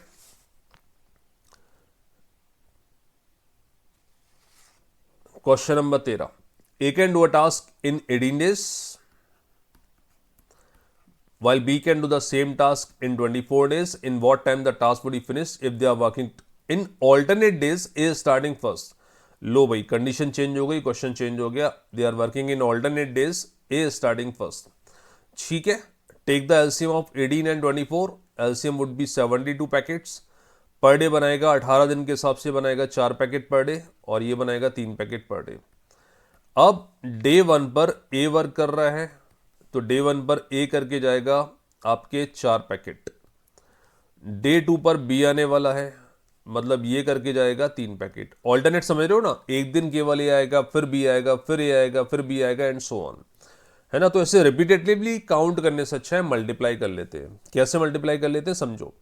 Question number 13। A can do a task in 18 days while B can do the same task in 24 days. In what time the task would be finished if they are working in alternate days? A starting first. लो भाई, कंडीशन चेंज हो गई, क्वेश्चन चेंज हो गया। They are working in alternate days, A starting first. ठीक है, take the LCM of 18 and 24, LCM would be 72 packets. Per day बनाएगा 18 दिन के हिसाब से बनाएगा 4 पैकेट पर डे, और ये बनाएगा 3 पैकेट पर डे। अब डे 1 पर ए वर्क कर रहा है, तो डे 1 पर ए करके जाएगा आपके 4 पैकेट। डे 2 पर बी आने वाला है, मतलब ये करके जाएगा 3 पैकेट। ऑल्टरनेट समझ रहे हो ना, एक दिन केवल ए आएगा, फिर बी आएगा, फिर ए आएगा, फिर बी आएगा, एंड सो ऑन, है ना। तो ऐसे रिपीटेटिवली काउंट करने से अच्छा है मल्टीप्लाई कर लेते हैं। कैसे मल्टीप्लाई कर लेते हैं समझो।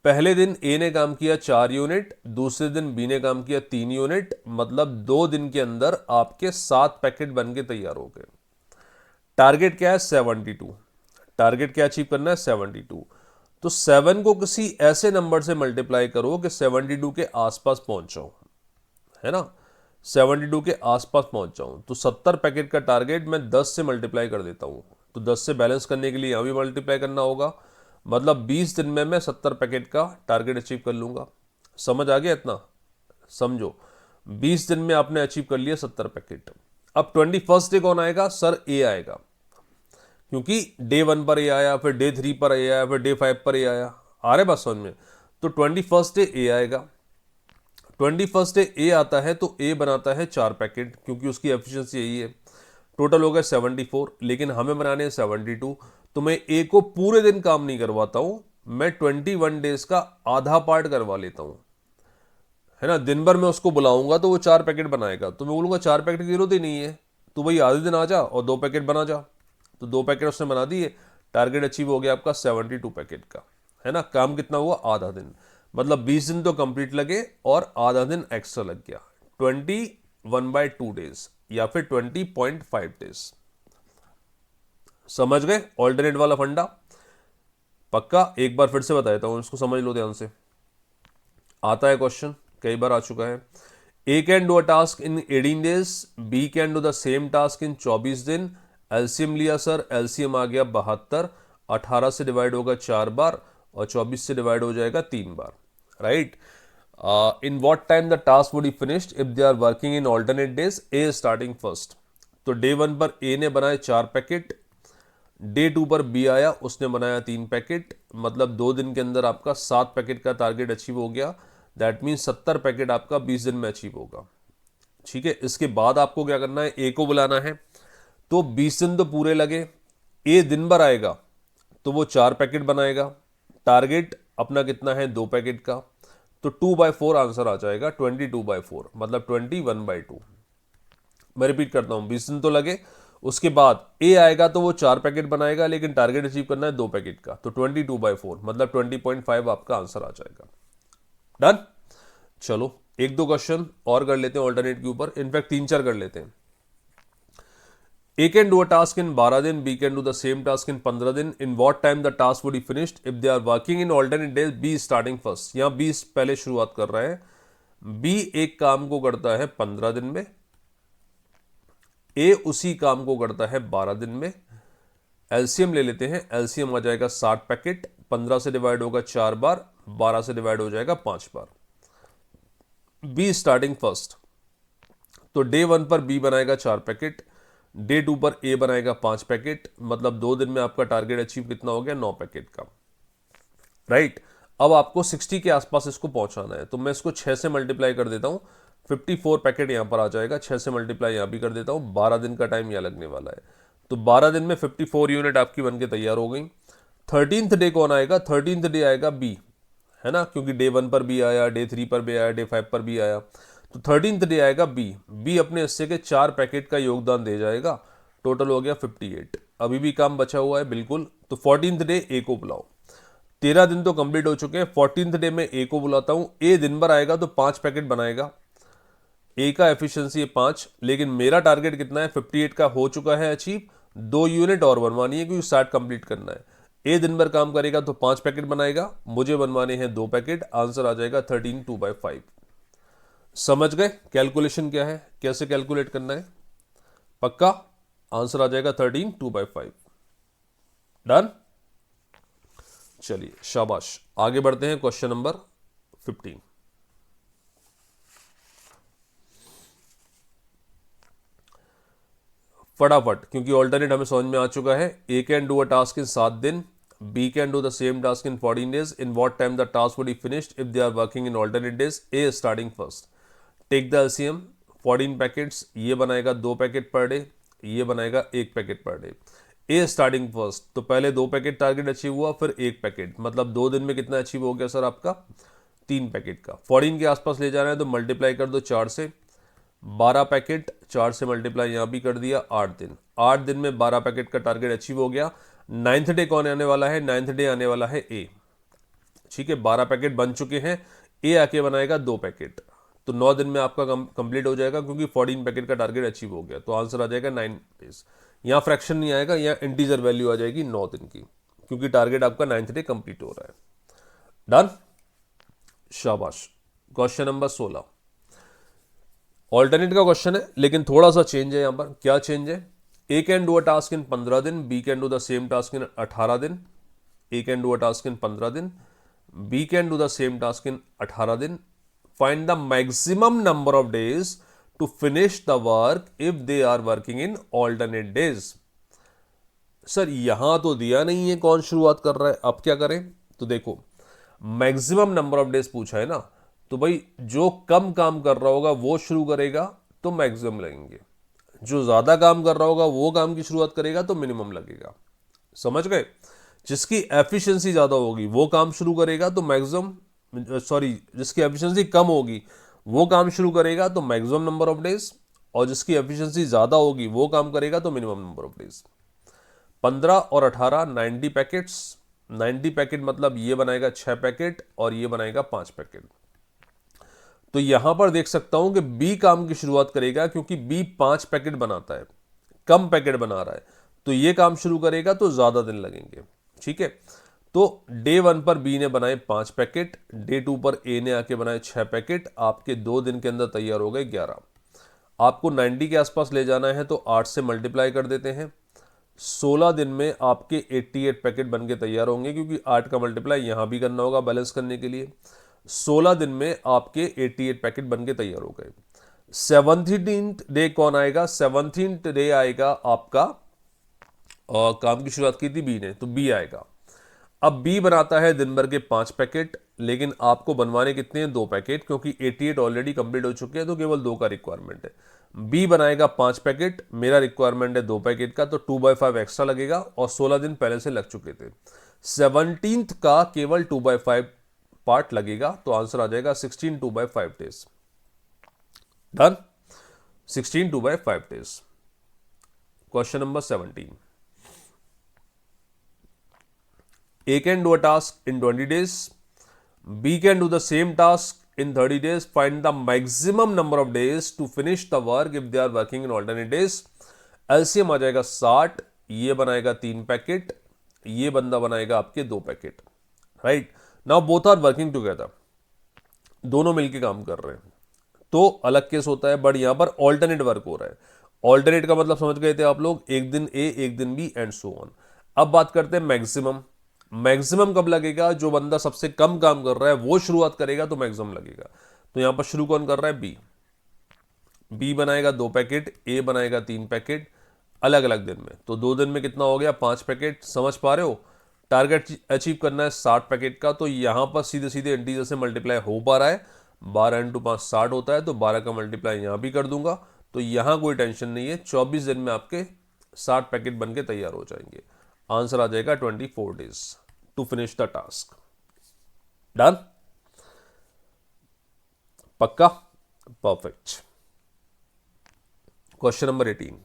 पहले दिन ए ने काम किया 4 यूनिट, दूसरे दिन बी ने काम किया 3 यूनिट, मतलब 2 दिन के अंदर आपके 7 पैकेट बन के तैयार हो गए। टारगेट क्या है 72, टारगेट क्या अचीव करना है 72। तो 7 को किसी ऐसे नंबर से मल्टीप्लाई करो कि 72 के आसपास पहुंच जाओ, है ना, 72 के आसपास पहुंच जाऊं। तो 70 पैकेट का टारगेट मैं 10 से मल्टीप्लाई कर देता हूं, तो 10 से बैलेंस करने के लिए यहां भी मल्टीप्लाई करना होगा, मतलब 20 दिन में मैं 70 पैकेट का टारगेट अचीव कर लूंगा। समझ आ गया इतना? समझो, 20 दिन में आपने अचीव कर लिया 70 पैकेट। अब 21st डे कौन आएगा? सर ए आएगा, क्योंकि डे 1 पर ए आया, फिर डे 3 पर ए आया, फिर डे 5 पर ए आया। आ रहे बात समझ में? तो 21st डे ए आएगा। 21st डे ए आता है तो ए बनाता है 4 पैकेट, क्योंकि उसकी एफिशिएंसी यही है। टोटल हो गया 74, लेकिन हमें बनाने हैं 72। तो मैं ए को पूरे दिन काम नहीं करवाता हूं, मैं 21 डेज का आधा पार्ट करवा लेता हूं, है ना। दिन भर मैं उसको बुलाऊंगा तो वो 4 पैकेट बनाएगा, तो मैं बोलूंगा 4 पैकेट की जरूरत ही नहीं है, तो भाई आधे दिन आ जा और 2 पैकेट बना जा। तो 2 पैकेट उसने बना दिए, टारगेट अचीव हो गया आपका 72 पैकेट का, है ना। काम कितना हुआ? आधा दिन, मतलब 20 दिन तो कंप्लीट लगे और आधा दिन एक्स्ट्रा लग गया, 21/2 डेज या फिर 20.5 डेज। समझ गए ऑल्टरनेट वाला फंडा? पक्का एक बार फिर से बता देता हूं, इसको समझ लो ध्यान से। आता है क्वेश्चन, कई बार आ चुका है। A can do a task in 18 days, B can do the same task in 24 दिन। एलसीएम लिया सर, एलसीएम आ गया 72, 18 से डिवाइड होगा 4 बार और 24 से डिवाइड हो जाएगा 3 बार, right. In what time the task would be finished if they are working in alternate days? A starting first. तो डे 1 पर ए ने बनाए 4 पैकेट, डे 2 पर बी आया, उसने बनाया 3 पैकेट, मतलब 2 दिन के अंदर आपका 7 पैकेट का टारगेट अचीव हो गया। दैट मीन 70 पैकेट आपका 20 दिन में अचीव होगा, ठीक है। इसके बाद आपको क्या करना है? ए को बुलाना है, तो 20 दिन तो पूरे लगे। ए दिन भर आएगा तो वो 4 पैकेट बनाएगा, टारगेट अपना कितना है? 2 पैकेट का, तो 2/4 आंसर आ जाएगा, 22/4, मतलब 21/2। मैं रिपीट करता हूं, 20 दिन तो लगे, उसके बाद ए आएगा तो वो 4 पैकेट बनाएगा, लेकिन टारगेट अचीव करना है 2 पैकेट का, तो 22/4 मतलब 20.5 आपका आंसर आ जाएगा। डन। चलो एक दो क्वेश्चन और कर लेते हैं ऑल्टरनेट के ऊपर, इनफैक्ट 3-4 कर लेते हैं। A can do a task in 12 दिन, B can do the same task in 15 दिन। In what time the task would be finished if they are working in alternate days? B starting first. यहां बी पहले शुरुआत कर रहा है, बी एक काम को करता है 15 दिन में, ए उसी काम को करता है 12 दिन में। एलसीएम ले लेते हैं, एलसीएम आ जाएगा 60 पैकेट, 15 से डिवाइड होगा 4 बार, 12 से डिवाइड हो जाएगा 5 बार। बी स्टार्टिंग फर्स्ट, तो डे 1 पर बी बनाएगा 4 पैकेट, डे 2 पर ए बनाएगा 5 पैकेट, मतलब 2 दिन में आपका टारगेट अचीव कितना हो गया? 9 पैकेट का, राइट। अब आपको 60 के आसपास इसको पहुंचाना है, तो मैं इसको 6 से मल्टीप्लाई कर देता हूं, 54 पैकेट यहां पर आ जाएगा। 6 से मल्टीप्लाई यहां भी कर देता हूं, 12 दिन का टाइम यहां लगने वाला है, तो 12 दिन में 54 यूनिट आपकी बनके तैयार हो गई। 13th डे कौन आएगा? 13th डे आएगा बी, है ना, क्योंकि डे 1 पर भी आया, डे 3 पर भी आया, डे 5 पर भी आया, तो 13th डे आएगा बी। बी अपने हिस्से के 4 पैकेट का योगदान दे जाएगा, टोटल हो गया 58। अभी भी काम बचा हुआ है बिल्कुल, तो 14th डे ए को बुलाओ। 13 दिन तो कंप्लीट हो चुके हैं, 14th डे में ए को बुलाता हूं। ए दिन भर आएगा तो 5 पैकेट बनाएगा, ए का एफिशिएंसी है 5, लेकिन मेरा टारगेट कितना है? 58 का हो चुका है अचीव, 2 यूनिट और बनवानी है क्योंकि 60 कंप्लीट करना है। ए दिन भर काम करेगा तो 5 पैकेट बनाएगा, मुझे बनवाने हैं 2 पैकेट, आंसर आ जाएगा 13 2/5। समझ गए कैलकुलेशन क्या है, कैसे कैलकुलेट करना है? पक्का आंसर आ जाएगा 13 2/5। डन। चलिए शाबाश, आगे बढ़ते हैं क्वेश्चन नंबर 15। फटाफट, क्योंकि ऑल्टरनेट हमें समझ में आ चुका है। A can do a task in 7 दिन, B can do the same task in 14 days, in what time the task would be finished if they are working in alternate days. A starting first, take the LCM 14 packets, ये बनाएगा 2 पैकेट पर डे, ये बनाएगा 1 पैकेट पर डे। ए स्टार्टिंग फर्स्ट, तो पहले 2 पैकेट टारगेट अचीव हुआ, फिर 1 पैकेट, मतलब 2 दिन में कितना अचीव हो गया सर आपका? 3 पैकेट का। 14 के आसपास ले जाना है तो मल्टीप्लाई कर दो 4 से, 12 पैकेट, 4 से मल्टीप्लाई यहाँ भी कर दिया, 8 दिन। 8 दिन में 12 पैकेट का टारगेट अचीव हो गया। 9th डे कौन आने वाला है? 9th डे आने वाला है ए। ठीक है, 12 पैकेट बन चुके हैं, ए आके बनाएगा 2 पैकेट, तो 9 दिन में आपका कंप्लीट हो जाएगा, क्योंकि 14 पैकेट का टारगेट अचीव हो गया। तो आंसर आ जाएगा 9 डेज। यहाँ फ्रैक्शन नहीं आएगा, यहाँ इंटीजर वैल्यू आ जाएगी 9 दिन की, क्योंकि टारगेट आपका 9th डे कंप्लीट हो रहा है। डन, शाबाश। क्वेश्चन नंबर 16 ऑल्टरनेट का क्वेश्चन है, लेकिन थोड़ा सा चेंज है यहाँ पर। क्या चेंज है? A can do a task in 15 दिन, B can do the same task in 18 दिन। A can do a task in 15 दिन, B can do the same task in 18 दिन। Find the maximum number of days to finish the work if they are working in alternate days. Sir यहां तो दिया नहीं है कौन शुरुआत कर रहा है, अब क्या करें? तो देखो, मैक्सिमम नंबर ऑफ डेज पूछा है ना, तो भाई जो कम काम कर रहा होगा वो शुरू करेगा तो मैक्सिमम लगेंगे, जो ज्यादा काम कर रहा होगा वो काम की शुरुआत करेगा तो मिनिमम लगेगा। समझ गए? जिसकी एफिशिएंसी ज्यादा होगी वो काम शुरू करेगा तो मैक्सिमम, सॉरी, जिसकी एफिशिएंसी कम होगी वो काम शुरू करेगा तो मैक्सिमम नंबर ऑफ डेज, और जिसकी एफिशिएंसी ज्यादा होगी वो काम करेगा तो मिनिमम नंबर ऑफ डेज। 15 और 18 90 पैकेट्स, 90 पैकेट मतलब ये बनाएगा 6 पैकेट और ये बनाएगा 5 पैकेट। तो यहां पर देख सकता हूं कि बी काम की शुरुआत करेगा, क्योंकि बी 5 पैकेट बनाता है, कम पैकेट बना रहा है, तो ये काम शुरू करेगा तो ज्यादा दिन लगेंगे। ठीक है, तो डे 1 पर बी ने बनाए 5 पैकेट, डे 2 पर ए ने आके बनाए 6 पैकेट, आपके 2 दिन के अंदर तैयार हो गए 11। आपको 90 के आसपास ले जाना है तो 8 से मल्टीप्लाई कर देते हैं, 16 दिन में आपके 88 पैकेट बन के तैयार होंगे, क्योंकि 8 का मल्टीप्लाई यहां भी करना होगा बैलेंस करने के लिए। 16 दिन में आपके 88 पैकेट बन के तैयार हो गए। 17th डे कौन आएगा? 17th डे आएगा आपका, और काम की शुरुआत की थी बी ने, तो बी आएगा। अब बी बनाता है दिन भर के 5 पैकेट, लेकिन आपको बनवाने कितने हैं? 2 पैकेट, क्योंकि 88 ऑलरेडी कंप्लीट हो चुके हैं, तो केवल 2 का रिक्वायरमेंट है। बी बनाएगा 5 पैकेट, मेरा रिक्वायरमेंट है 2 पैकेट का, तो 2/5 एक्स्ट्रा लगेगा, और 16 दिन पहले से लग चुके थे। 17th का केवल 2/5 पार्ट लगेगा, तो आंसर आ जाएगा 16 2/5 days. Done, 16 2/5 days. Question number 17, A can do a task in 20 days, B can do the same task in 30 days. Find the maximum number of days to finish the work if they are working in alternate days. LCM आ जाएगा 60, ये बनाएगा 3 पैकेट, ये बंदा बनाएगा आपके 2 packet. Right, now both are working together, दोनों मिलके काम कर रहे हैं, तो अलग केस होता है, बट यहां पर ऑल्टरनेट वर्क हो रहा है। ऑल्टरनेट का मतलब समझ गए थे आप लोग, एक दिन ए एक दिन बी एंड सो ऑन। अब बात करते हैं मैक्सिमम। मैक्सिमम कब लगेगा? जो बंदा सबसे कम काम कर रहा है वो शुरुआत करेगा तो मैक्सिमम लगेगा। तो यहां पर शुरू कौन कर रहा है? बी। बी बनाएगा 2 पैकेट, ए बनाएगा 3 पैकेट, अलग अलग दिन में, तो 2 दिन में कितना हो गया? 5 पैकेट। समझ पा रहे हो? टारगेट अचीव करना है 60 पैकेट का, तो यहां पर सीधे सीधे इंटीजर से मल्टीप्लाई हो पा रहा है, 12 × 5 60 होता है, तो 12 का मल्टीप्लाई यहां भी कर दूंगा, तो यहां कोई टेंशन नहीं है। 24 दिन में आपके 60 पैकेट बन के तैयार हो जाएंगे। आंसर आ जाएगा 24 days to finish the task. Done, पक्का? परफेक्ट। क्वेश्चन नंबर 18,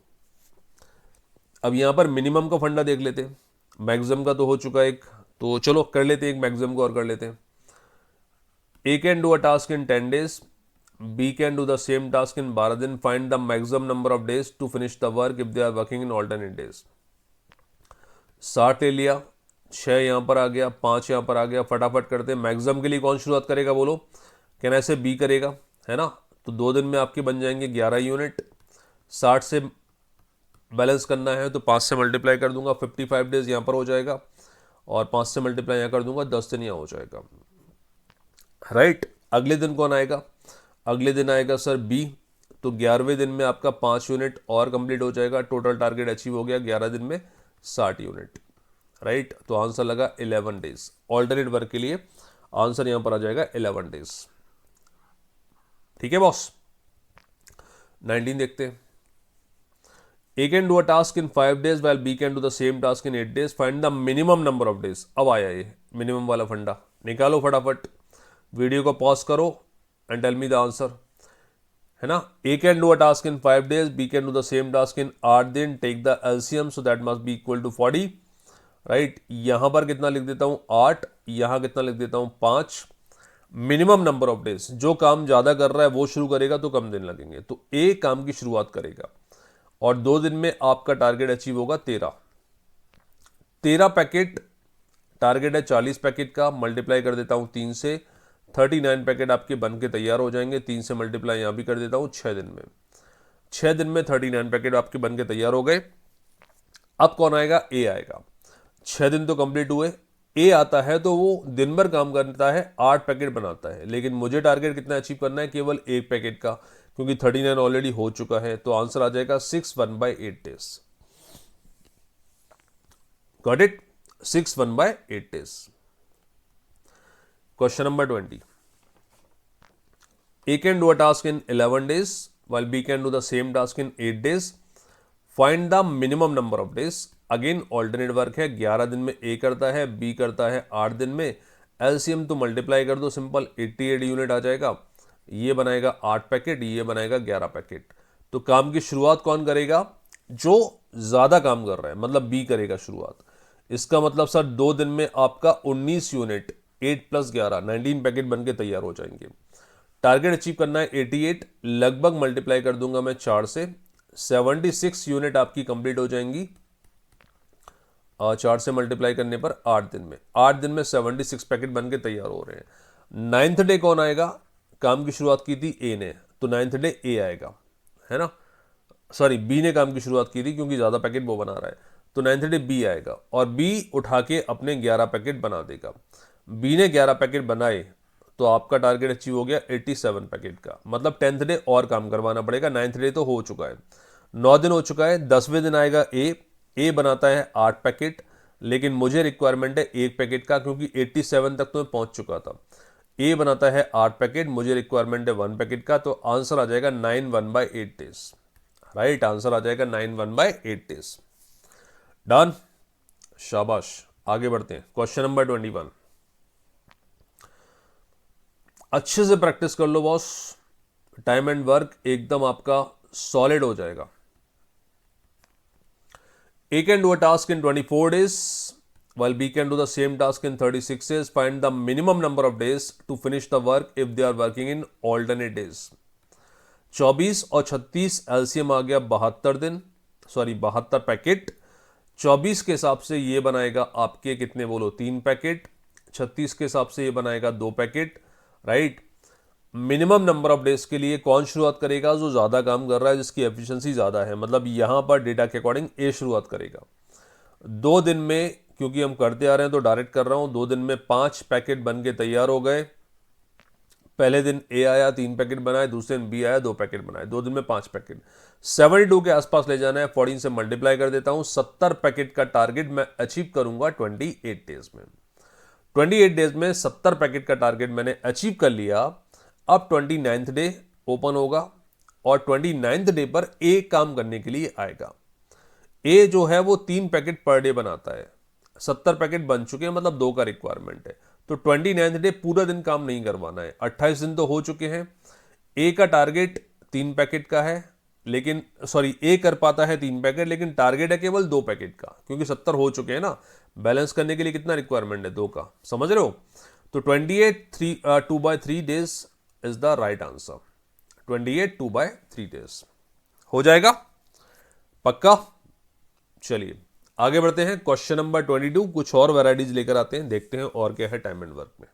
अब यहां पर मिनिमम का फंडा देख लेते हैं। मैक्सिमम का तो हो चुका एक, तो चलो कर लेते हैं एक मैक्सिमम को और कर लेते हैं। A can do a task in 10 days, B can do the same task in 12 दिन। Find the maximum number of days to finish the work if they are working in alternate days. 60 ले लिया, 6 यहां पर आ गया, 5 यहां पर आ गया। फटाफट करते हैं। मैक्सिमम के लिए कौन शुरुआत करेगा बोलो? कहना ऐसे बी करेगा, है ना? तो 2 दिन में आपके बन जाएंगे 11 यूनिट। 60 से बैलेंस करना है तो 5 से मल्टीप्लाई कर दूंगा, 55 डेज यहां पर हो जाएगा, और 5 से मल्टीप्लाई यहां कर दूंगा, 10 दिन यहां हो जाएगा। राइट, अगले दिन कौन आएगा? अगले दिन आएगा सर बी, तो 11वें दिन में आपका 5 यूनिट और कंप्लीट हो जाएगा, टोटल टारगेट अचीव हो गया 11 दिन में 60 यूनिट, राइट। तो आंसर लगा 11 डेज। ऑल्टरनेट वर्क के लिए आंसर यहां पर आ जाएगा 11 डेज। ठीक है बॉस। 19 देखते हैं। A can do a task in 5 days while B can do the same task in 8 days. Find the minimum number of days. अब आया ये मिनिमम वाला फंडा, निकालो फटाफट, वीडियो को पॉज करो and tell me the answer, है ना। A can do a task in 5 days, B can do the same task in 8 दिन, take the LCM, so that must be equal to 40, right. यहां पर कितना लिख देता हूं 8, यहां कितना लिख देता हूं 5। मिनिमम नंबर ऑफ डेज, जो काम ज्यादा कर रहा है वो शुरू करेगा तो कम दिन लगेंगे, तो A काम की शुरुआत करेगा और 2 दिन में आपका टारगेट अचीव होगा 13 पैकेट। टारगेट है 40 पैकेट का, मल्टीप्लाई कर देता हूं 3 से, 39 पैकेट आपके बन के तैयार हो जाएंगे। 3 से मल्टीप्लाई यहां भी कर देता हूं 6 दिन में। 6 दिन में 39 पैकेट आपके बन के तैयार हो गए। अब कौन आएगा? ए आएगा। 6 दिन तो कंप्लीट हुए। ए आता है तो वो दिन भर काम करता है, 8 पैकेट बनाता है, लेकिन मुझे टारगेट कितना अचीव करना है? केवल 1 पैकेट का, क्योंकि 39 ऑलरेडी हो चुका है। तो आंसर आ जाएगा 6 1/8 days. Got it? 6 1/8 days. Question number 20। A can do a task in 11 days while B can do the same task in 8 days. Find the minimum number of days. Again alternate work है। 11 दिन में A करता है, B करता है 8 दिन में। एलसीएम तो मल्टीप्लाई कर दो सिंपल, 88 यूनिट आ जाएगा। ये बनाएगा 8 पैकेट, ये बनाएगा 11 पैकेट। तो काम की शुरुआत कौन करेगा? जो ज्यादा काम कर रहा है, मतलब B करेगा शुरुआत। इसका मतलब सर 2 दिन में आपका 19 यूनिट, 8 + 11 19 पैकेट बन के तैयार हो जाएंगे। टारगेट अचीव करना है 88, लगभग मल्टीप्लाई कर दूंगा मैं 4 से, 76 यूनिट आपकी कंप्लीट हो जाएंगी। 4 से मल्टीप्लाई करने पर 8 दिन में, 8 दिन में 76 पैकेट बन के तैयार हो रहे हैं। 9th डे कौन आएगा? काम की शुरुआत की थी ए ने, तो 9th डे ए आएगा, है ना। सॉरी, बी ने काम की शुरुआत की थी क्योंकि ज्यादा पैकेट वो बना रहा है, तो 9th डे बी आएगा और बी उठा के अपने 11 पैकेट बना देगा। बी ने 11 पैकेट बनाए तो आपका टारगेट अचीव हो गया 87 पैकेट का, मतलब 10th डे और काम करवाना पड़ेगा। 9th डे तो हो चुका है, 9 दिन हो चुका है। 10वें दिन आएगा ए बनाता है 8 पैकेट, लेकिन मुझे रिक्वायरमेंट है 1 पैकेट का, क्योंकि 87 तक तो मैं पहुंच चुका था। ए बनाता है 8 पैकेट, मुझे रिक्वायरमेंट है 1 पैकेट का, तो आंसर आ जाएगा 9 1/8 डेज, राइट। आंसर आ जाएगा 9 1/8 डेज। डन, शाबाश। आगे बढ़ते हैं। Question number 21। अच्छे से प्रैक्टिस कर लो बॉस, टाइम एंड वर्क एकदम आपका सॉलिड हो जाएगा। A can do a task in 24 days while B can do the same task in 36 days. Find the minimum number of days to finish the work if they are working in alternate days. 24 और 36 एलसीएम आ गया 72 दिन, सॉरी 72 पैकेट। 24 के हिसाब से ये बनाएगा आपके कितने बोलो? 3 पैकेट। 36 के हिसाब से ये बनाएगा 2 packet, right. Minimum number of days के लिए कौन शुरुआत करेगा? जो ज्यादा काम कर रहा है, जिसकी एफिशिएंसी ज्यादा है, मतलब यहां पर डेटा के अकॉर्डिंग ए शुरुआत करेगा। 2 दिन में, क्योंकि हम करते आ रहे हैं तो डायरेक्ट कर रहा हूं, 2 दिन में 5 पैकेट बन के तैयार हो गए। पहले दिन ए आया, 3 पैकेट बनाए, दूसरे दिन बी आया, 2 पैकेट बनाए, 2 दिन में 5 पैकेट। 72 के आसपास ले जाना है, 14 से मल्टीप्लाई कर देता हूं। 70 पैकेट का टारगेट मैं अचीव करूंगा 28 डेज में। 28 डेज में 70 पैकेट का टारगेट मैंने अचीव कर लिया। अब 29th डे ओपन होगा और 29th डे पर ए काम करने के लिए आएगा। ए जो है वो 3 पैकेट पर डे बनाता है। 70 पैकेट बन चुके हैं, मतलब 2 का रिक्वायरमेंट है। तो 29th डे पूरा दिन काम नहीं करवाना है, 28 दिन तो हो चुके हैं। ए का टारगेट 3 पैकेट का है, लेकिन सॉरी ए कर पाता है 3 पैकेट, लेकिन टारगेट है केवल 2 पैकेट का, क्योंकि 70 हो चुके हैं ना। बैलेंस करने के लिए कितना रिक्वायरमेंट है? 2 का, समझ रहे हो। तो 28 2/3 days is the right answer. 28 2/3 days हो जाएगा, पक्का। चलिए आगे बढ़ते हैं। Question number 22। कुछ और वैरायटीज लेकर आते हैं, देखते हैं और क्या है टाइम एंड वर्क में।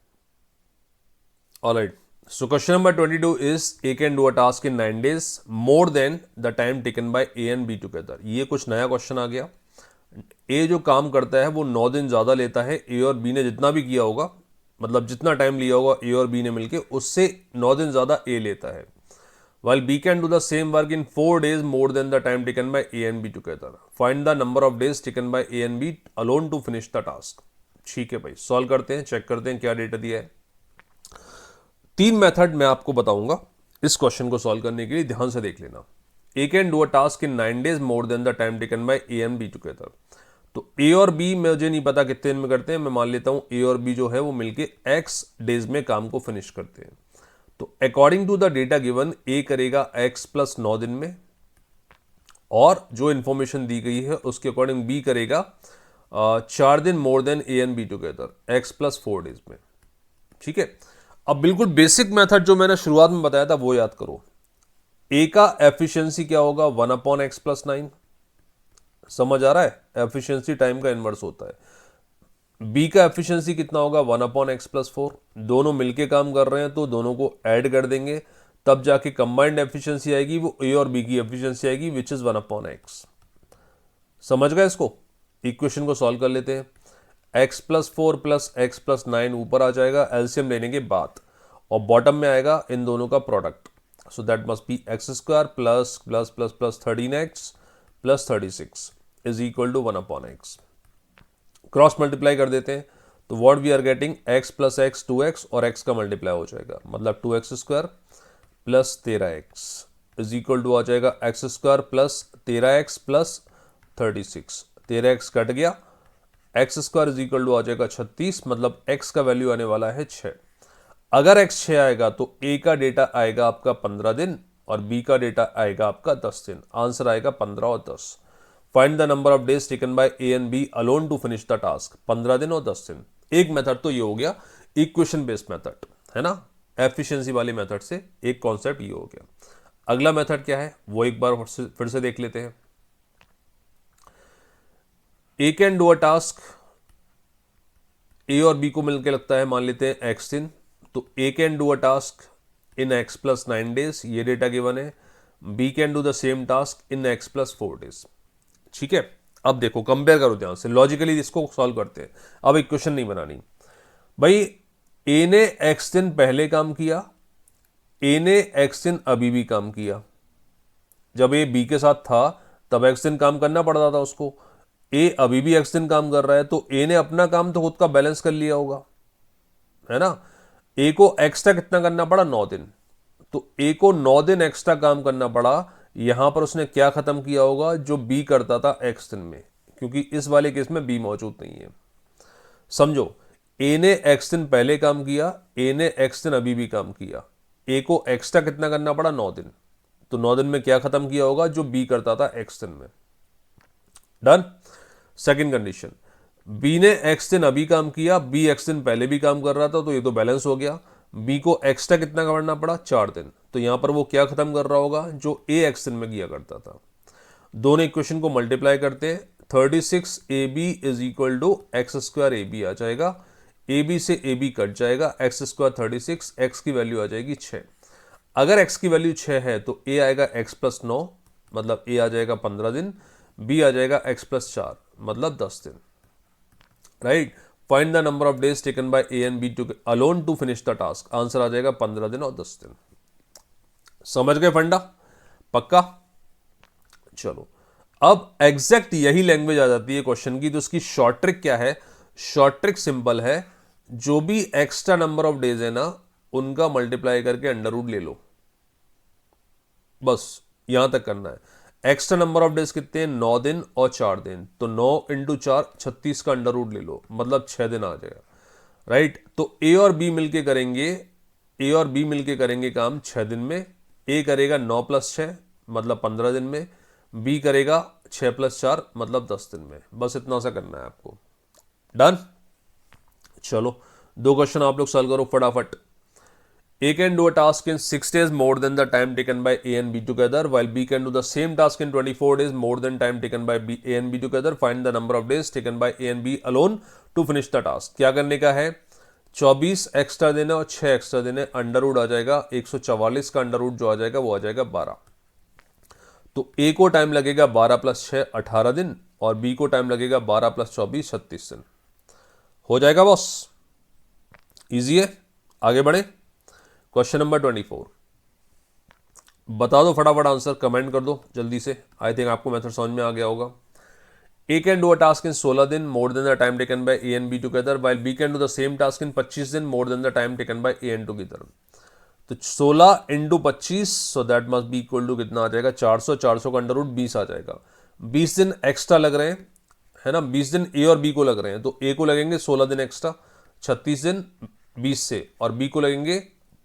Alright, so question number 22 is a can do a task in 9 days more than the time taken by A and B together. ये कुछ नया क्वेश्चन आ गया। ए जो काम करता है वो 9 दिन ज्यादा लेता है। ए और बी ने जितना भी किया होगा, मतलब जितना टाइम लिया होगा ए और बी ने मिलके, उससे 9 दिन ज्यादा ए लेता है। while B can do the same work in 4 days more than the time taken by A and B together. Find the number of days taken by A and B alone to finish the task. ठीक है भाई, सॉल्व करते हैं, चेक करते हैं क्या डेटा दिया है। 3 मेथड मैं आपको बताऊंगा इस क्वेश्चन को सॉल्व करने के लिए, ध्यान से देख लेना। A can do a task in 9 days more than the time taken by A and B together. तो A और B मुझे नहीं पता कितने दिन में करते हैं, मैं मान लेता हूं A और B जो है वो मिलके X डेज में काम को फिनिश करते हैं। तो according to the data given A करेगा X प्लस 9 दिन में, और जो इंफॉर्मेशन दी गई है उसके अकॉर्डिंग B करेगा 4 दिन more than A and B together, X plus 4 days में। ठीक है, अब बिल्कुल बेसिक मेथड जो मैंने शुरुआत में बताया था वो याद करो। A का एफिशिएंसी क्या होगा, 1/x प्लस 9। समझ आ रहा है, एफिशिएंसी टाइम का इनवर्स होता है। B का एफिशिएंसी कितना होगा, 1/x प्लस 4। दोनों मिलके काम कर रहे हैं तो दोनों को ऐड कर देंगे, तब जाके कंबाइंड एफिशिएंसी आएगी, वो A और B की एफिशिएंसी आएगी विच इज 1/x। समझ गए इसको? इक्वेशन को सॉल्व कर लेते हैं। x plus 4 plus x plus 9 ऊपर आ जाएगा एलसीएम लेने के बाद, और बॉटम में आएगा इन दोनों का product. So that must be X square plus plus plus plus 13x plus 36 is equal to 1/x। Cross multiply कर देते हैं तो what we are getting, x plus x 2x और x का मल्टीप्लाई हो जाएगा, मतलब 2x square plus 13x is equal to आ जाएगा x square plus 13x plus 36। 13x cut गया, x square is equal to आ जाएगा 36, मतलब x का वैल्यू आने वाला है 6। अगर x 6 आएगा तो A का डेटा आएगा आपका 15 दिन और B का डेटा आएगा आपका 10 दिन। आंसर आएगा 15 और 10। Find the number of days taken by A and B alone to finish the task, 15 दिन और 10 दिन। एक मेथड तो ये हो गया इक्वेशन बेस्ड मेथड, है ना, एफिशिएंसी वाले मेथड से एक कॉन्सेप्ट ये हो गया। अगला मेथड क्या है वो एक बार फिर से देख लेते हैं। A can do a task, A और B को मिलकर लगता है मान लेते हैं x दिन, तो A can do a task in x plus 9 days, ये डेटा गिवन है। B can do the same task in x plus 4 days. ठीक है, अब देखो कंपेयर करो ध्यान से, लॉजिकली इसको सॉल्व करते हैं। अब इक्वेशन नहीं बनानी भाई। A ने x दिन पहले काम किया, A ने x दिन अभी भी काम किया। जब A B के साथ था तब x दिन काम करना पड़ता था उसको, A अभी भी x दिन काम कर रहा है तो A ने अपना काम तो खुद का बैलेंस कर लिया होगा, है ना। A को एक्स्ट्रा कितना करना पड़ा, 9 दिन, तो A को 9 दिन एक्स्ट्रा काम करना पड़ा। यहां पर उसने क्या खत्म किया होगा जो B करता था x दिन में, क्योंकि इस वाले केस में B मौजूद नहीं है। समझो, A ने x दिन पहले काम किया, A ने x दिन अभी भी काम किया, A को एक्स्ट्रा कितना करना पड़ा, 9 दिन, तो 9 दिन में क्या खत्म किया होगा जो B करता था x दिन में। डन। सेकंड कंडीशन, B ने x दिन अभी काम किया, B x दिन पहले भी काम कर रहा था, तो ये तो बैलेंस हो गया। B को एक्स्ट्रा कितना करना पड़ा, 4 दिन, तो यहां पर वो क्या खत्म कर रहा होगा जो A x दिन में किया करता था। दोनों इक्वेशन को मल्टीप्लाई करते हैं, 36AB is equal to X square AB आ जाएगा। AB से AB कट जाएगा, एक्स स्क्वायर 36, x की वैल्यू आ जाएगी 6। अगर x की वैल्यू 6 है तो A आएगा x प्लस 9, मतलब A आ जाएगा 15 दिन, B आ जाएगा x प्लस 4, मतलब 10 दिन। Right, find the number of days taken by A and B to alone to finish the task. Answer आ जाएगा 15 दिन और 10 दिन। समझ गए फंडा, पक्का? चलो, अब एग्जैक्ट यही लैंग्वेज आ जाती है क्वेश्चन की, तो उसकी शॉर्ट ट्रिक क्या है? शॉर्ट ट्रिक सिंपल है, जो भी एक्स्ट्रा नंबर ऑफ डेज है ना उनका मल्टीप्लाई करके अंडर रूट ले लो, बस यहां तक करना है। एक्स्ट्रा नंबर ऑफ डेज कितने हैं, 9 दिन और 4 दिन, तो 9 इंटू 4 36 का अंडर रूट ले लो, मतलब 6 दिन आ जाएगा। राइट, तो A और B मिलके करेंगे, A और B मिलके करेंगे काम 6 दिन में। A करेगा 9 प्लस 6 मतलब 15 दिन में, B करेगा 6 प्लस 4 मतलब 10 दिन में। बस इतना सा करना है आपको। डन। चलो, 2 क्वेश्चन आप लोग सॉल्व करो फटाफट। A can do a task in 6 days more than the time taken by A and B together, while B can do the same task in 24 days more than time taken by A and B together. Find the number of days taken by A and B alone to finish the task. क्या करने का है, 24 एक्स्ट्रा दिन है और 6 एक्स्ट्रा दिन है, अंडर रूट आ जाएगा 144 का अंडर रूट जो आ जाएगा वो आ जाएगा 12। तो A को टाइम लगेगा 12 प्लस 6 18 दिन, और B को टाइम लगेगा 12 प्लस 24 36 दिन। हो जाएगा बॉस, इजी है। आगे बढ़े, क्वेश्चन नंबर 24। बता दो फटाफट आंसर, कमेंट कर दो जल्दी से। आई थिंक आपको मेथड समझ में आ गया होगा। A can do a task in 16 दिन more than the time taken by A and B together, while B can do the same task in 25 दिन more than the time taken by A and together. तो 16 into 25, so that must be equal to कितना आ जाएगा 400, 400 का अंडर रूट 20 आ जाएगा। 20 दिन एक्स्ट्रा लग रहे हैं, है ना, 20 दिन ए और बी को लग रहे हैं, तो ए को लगेंगे 16 दिन एक्स्ट्रा 36 दिन 20 से, और बी को लगेंगे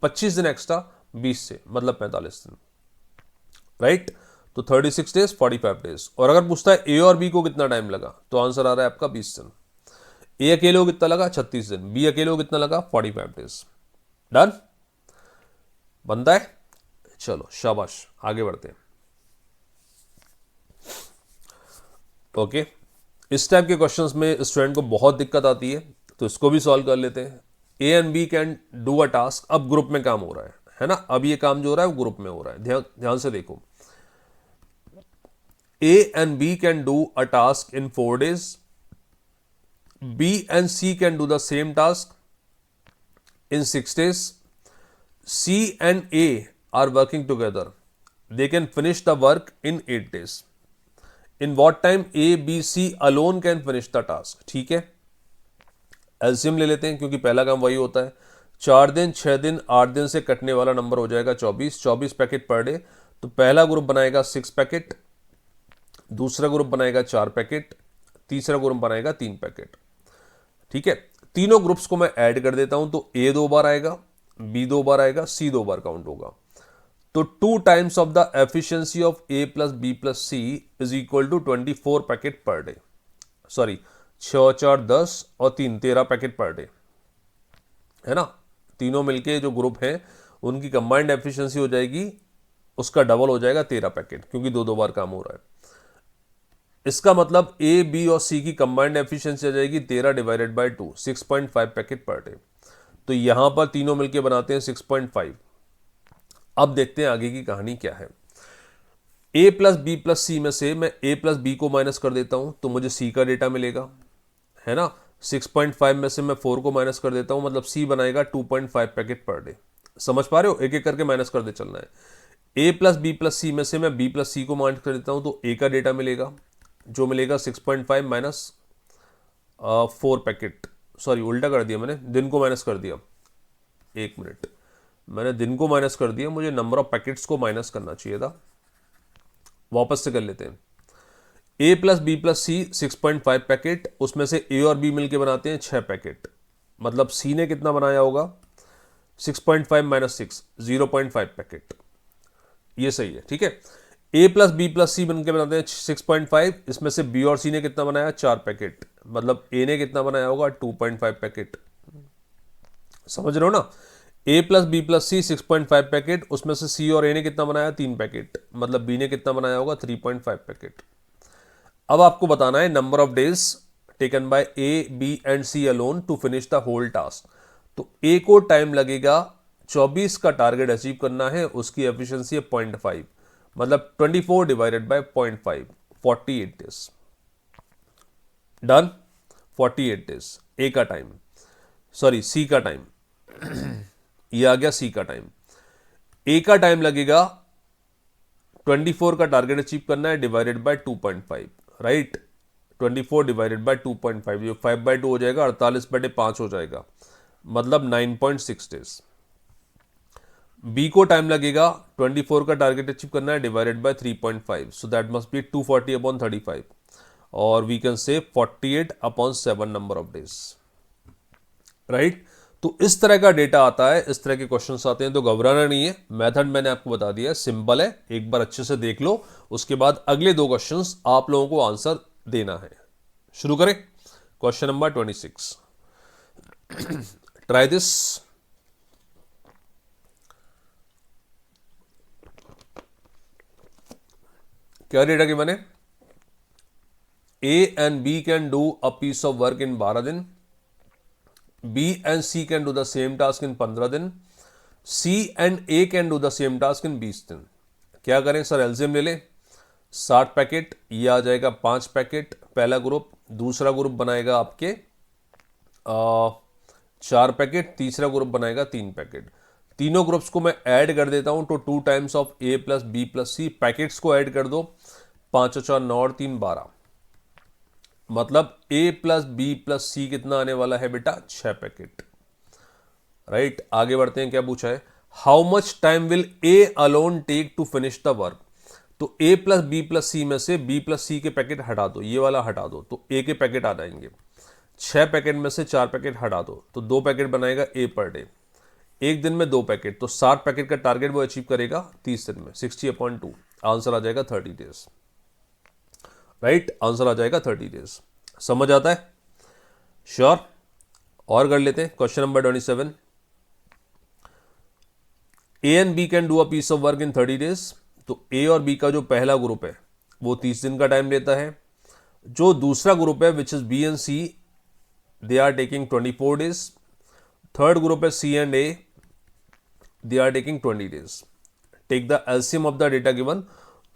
25 दिन एक्स्ट्रा 20 से, मतलब 45 दिन, राइट। तो 36 डेज 45 डेज। और अगर पूछता है ए और बी को कितना टाइम लगा, तो आंसर आ रहा है आपका 20 दिन। ए अकेले को कितना लगा 36 दिन, बी अकेले को कितना लगा 45 डेज। डन, बनता है। चलो शाबाश, आगे बढ़ते हैं। ओके, इस टाइप के क्वेश्चंस में स्टूडेंट को बहुत दिक्कत आती है, तो इसको भी सॉल्व कर लेते हैं। A and B can do a task, अब ग्रुप में काम हो रहा है ना, अब ये काम जो हो रहा है वो ग्रुप में हो रहा है। ध्यान से देखो, A and B can do a task in 4 days. B and C can do the same task in 6 days. C and A are working together. They can finish the work in 8 days. In what time A, B, C alone can finish the task? ठीक है, एलसीएम ले लेते हैं क्योंकि पहला काम वही होता है। 4 दिन, 6 दिन, 8 दिन से कटने वाला नंबर हो जाएगा 24, 24 पैकेट पर डे। तो पहला ग्रुप बनाएगा 6 पैकेट, दूसरा ग्रुप बनाएगा 4 पैकेट, तीसरा ग्रुप बनाएगा 3 पैकेट। ठीक है, तीनों ग्रुप्स को मैं ऐड कर देता हूं, तो ए 2 बार आएगा, बी 2 बार आएगा, सी 2 बार काउंट होगा। तो 2 times of the efficiency of A plus B plus C is equal to 24 packet per day. Sorry, 6 4 10 और 3 13 पैकेट पर डे, है ना। तीनों मिलके जो ग्रुप हैं उनकी कंबाइंड एफिशिएंसी हो जाएगी, उसका डबल हो जाएगा 13 पैकेट, क्योंकि 2 बार काम हो रहा है। इसका मतलब ए, बी और सी की कंबाइंड एफिशिएंसी आ जाएगी 13 divided by 2, 6.5 packet per day. तो यहां पर तीनों मिलके बनाते हैं 6.5। अब देखते हैं आगे की कहानी क्या है। ए प्लस बी प्लस सी में से मैं ए प्लस बी को माइनस कर देता हूं, तो मुझे सी का डेटा मिलेगा, है ना। 6.5 में से मैं 4 को माइनस कर देता हूं, मतलब सी बनाएगा 2.5 पैकेट पर डे। समझ पा रहे हो, एक एक करके माइनस कर दे चलना है। ए प्लस बी प्लस सी में से मैं बी प्लस सी को माइनस कर देता हूं, तो ए का डेटा मिलेगा, जो मिलेगा 6.5 माइनस 4 पैकेट। सॉरी, उल्टा कर दिया मैंने, दिन को माइनस कर दिया। एक मिनट, मैंने दिन को माइनस कर दिया, मुझे नंबर ऑफ पैकेट्स को माइनस करना चाहिए था। वापस से कर लेते हैं। ए प्लस बी प्लस सी 6.5 पैकेट, उसमें से ए और बी मिलके बनाते हैं 6 पैकेट, मतलब सी ने कितना बनाया होगा 6.5 माइनस 6, 0.5 पैकेट। ये सही है, ठीक है। ए प्लस बी प्लस सी बनके बनाते हैं 6.5, इसमें से बी और सी ने कितना बनाया 4 पैकेट, मतलब ए ने कितना बनाया होगा 2.5 पैकेट। समझ रहे हो ना, ए प्लस बी प्लस सी 6.5 पैकेट, उसमें से सी और ए ने कितना बनाया 3 पैकेट, मतलब बी ने कितना बनाया होगा 3.5 पैकेट। अब आपको बताना है number of days taken by A, B and C alone to finish the whole task. तो ए को टाइम लगेगा 24 का टारगेट अचीव करना है, उसकी एफिशिएंसी है 0.5, मतलब 24 divided by 0.5, 48 days. Done, 48 days A का टाइम, सॉरी सी का टाइम ये आ गया सी का टाइम। ए का टाइम लगेगा 24 का टारगेट अचीव करना है, divided by 2.5, right. 24 divided by 2.5, जो 5/2 हो जाएगा, 48/5 हो जाएगा, मतलब 9.6 डेज। बी को टाइम लगेगा 24 का टारगेट अचीव करना है, divided by 3.5, so that must B 240/35, और we can say 48/7 number of days, right. तो इस तरह का डेटा आता है, इस तरह के क्वेश्चंस आते हैं, तो घबराना नहीं है। मेथड मैंने आपको बता दिया है, सिंपल है, एक बार अच्छे से देख लो, उसके बाद अगले 2 क्वेश्चंस आप लोगों को आंसर देना है। शुरू करें। Question number 26, try this. क्या डेटा की मैंने, A and B can do a piece of work in 12 दिन, B and C can do the same task in 15 दिन, C and A can do the same task in 20 दिन। क्या करें सर, एलसीएम ले लें। 60 पैकेट, ये आ जाएगा 5 पैकेट पहला ग्रुप, दूसरा ग्रुप बनाएगा आपके 4 पैकेट, तीसरा ग्रुप बनाएगा 3 पैकेट। तीनों ग्रुप्स को मैं ऐड कर देता हूं तो 2 times of A plus B plus C, packets को ऐड कर दो, 5 और 4 9 और 3 12, मतलब ए प्लस बी प्लस सी कितना आने वाला है बेटा 6 पैकेट। राइट, आगे बढ़ते हैं, क्या पूछा है, how much time will A alone take to finish the work. तो A plus B plus C में से बी प्लस सी के पैकेट हटा दो, ये वाला हटा दो, तो ए के पैकेट आ जाएंगे। 6 पैकेट में से 4 पैकेट हटा दो तो 2 पैकेट बनाएगा ए पर डे, एक दिन में 2 पैकेट, तो 60 पैकेट का टारगेट वो अचीव करेगा 30 दिन में, 60/2, आंसर आ जाएगा 30 डेज। राइट, आंसर आ जाएगा 30 डेज। समझ आता है? श्योर? और कर लेते हैं question number 27। A and B can do a piece of work in 30 days. तो ए और बी का जो पहला ग्रुप है वो 30 दिन का टाइम लेता है। जो दूसरा ग्रुप है which is B and C, they are taking 24 days. Third group है C and A, they are taking 20 days. Take the LCM of the data given.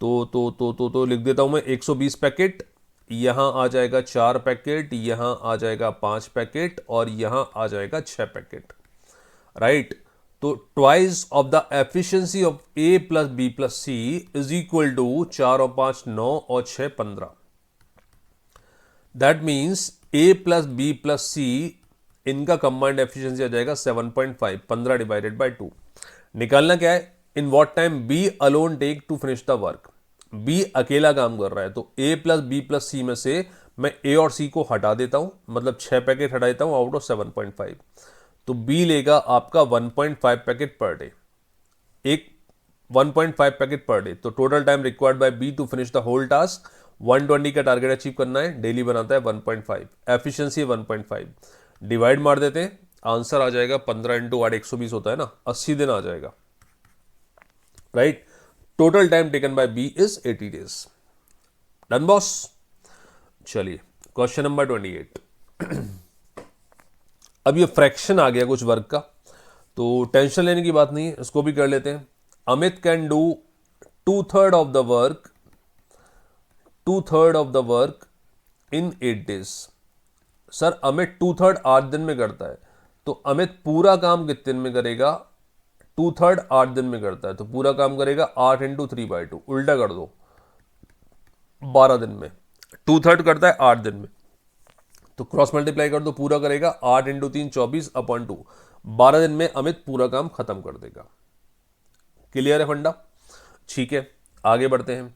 तो लिख देता हूं मैं 120 पैकेट, यहां आ जाएगा 4 पैकेट, यहां आ जाएगा 5 पैकेट और यहां आ जाएगा 6 पैकेट। राइट, तो twice of the efficiency of A plus B plus C is equal to 4 और 5 9 और 6 15। That means A plus B plus C इनका कंबाइंड एफिशिएंसी आ जाएगा 7.5, 15 डिवाइडेड बाय 2। निकालना क्या है, in what time B alone take to finish the work. B अकेला काम कर रहा है, तो A plus B plus C में से मैं ए और सी को हटा देता हूं, मतलब 6 पैकेट हटा देता हूं आउट ऑफ 7.5, तो बी लेगा आपका 1.5 पैकेट पर डे, एक 1.5 पैकेट पर डे। तो total time required by B to finish the whole task 120 का टारगेट अचीव करना है, डेली बनाता है 1.5, एफिशिएंसी 1.5, डिवाइड मार देते हैं, आंसर आ जाएगा 15 इंटू 8 120 होता है ना, 80 दिन आ जाएगा। Right, total time taken by B is 80 days. Done boss? चलिए क्वेश्चन नंबर 28। अब ये फ्रैक्शन आ गया कुछ वर्क का, तो टेंशन लेने की बात नहीं है, इसको भी कर लेते हैं। Amit can do 2/3 of the work in 8 days. Sir Amit 2/3 8 दिन में करता है, तो अमित पूरा काम कितने दिन में करेगा? 2/3 8 दिन में करता है, तो पूरा काम करेगा 8 इंटू 3/2, उल्टा कर दो, 12 दिन में। 2/3 करता है 8 दिन में, तो क्रॉस मल्टीप्लाई कर दो, पूरा करेगा 8 इंटू 3 24/2, 12 दिन में अमित पूरा काम खत्म कर देगा। क्लियर है फंडा? ठीक है, आगे बढ़ते हैं।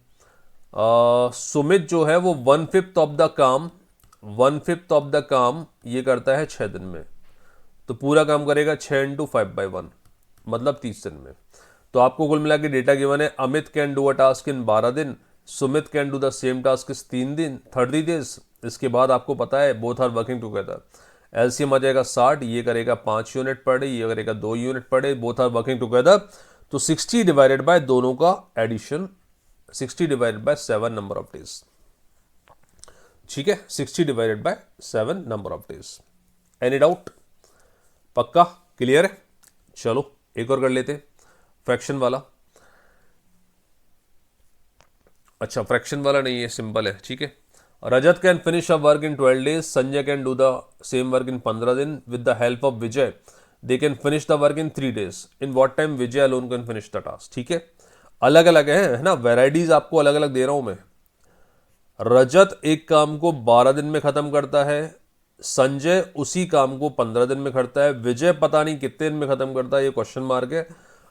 सुमित जो है वो 1/5 ऑफ द काम ये करता है 6 दिन में, तो पूरा काम करेगा 6 इंटू 5/1, मतलब 30 दिन में। तो आपको कुल मिला के डेटा गिवन है, Amit can do a task in 12 दिन, Sumit can do the same task इस 3 दिन 30 डेज। इसके बाद आपको पता है both are working together, LCM आ जाएगा 60, ये करेगा 5 यूनिट पर डे, ये करेगा 2 unit per day, both are working together. तो 60 डिवाइडेड बाय दोनों का addition, 60 divided by 7 number of days. ठीक है, 60 divided by 7 number of days. Any doubt? पक्का क्लियर है? चलो एक और कर लेते हैं, फ्रैक्शन वाला। अच्छा, फ्रैक्शन वाला नहीं है, सिंपल है। ठीक है, Rajat can finish a work in 12 days, Sanjay can do the same work in 15 दिन, with the help of Vijay they can finish the work in 3 days. In what time Vijay alone can finish the task. ठीक है, अलग अलग है ना, वेराइटीज आपको अलग अलग दे रहा हूं मैं। रजत एक काम को 12 दिन में खत्म करता है, संजय उसी काम को 15 दिन में करता है, विजय पता नहीं कितने दिन में खत्म करता है, ये क्वेश्चन मार्क है,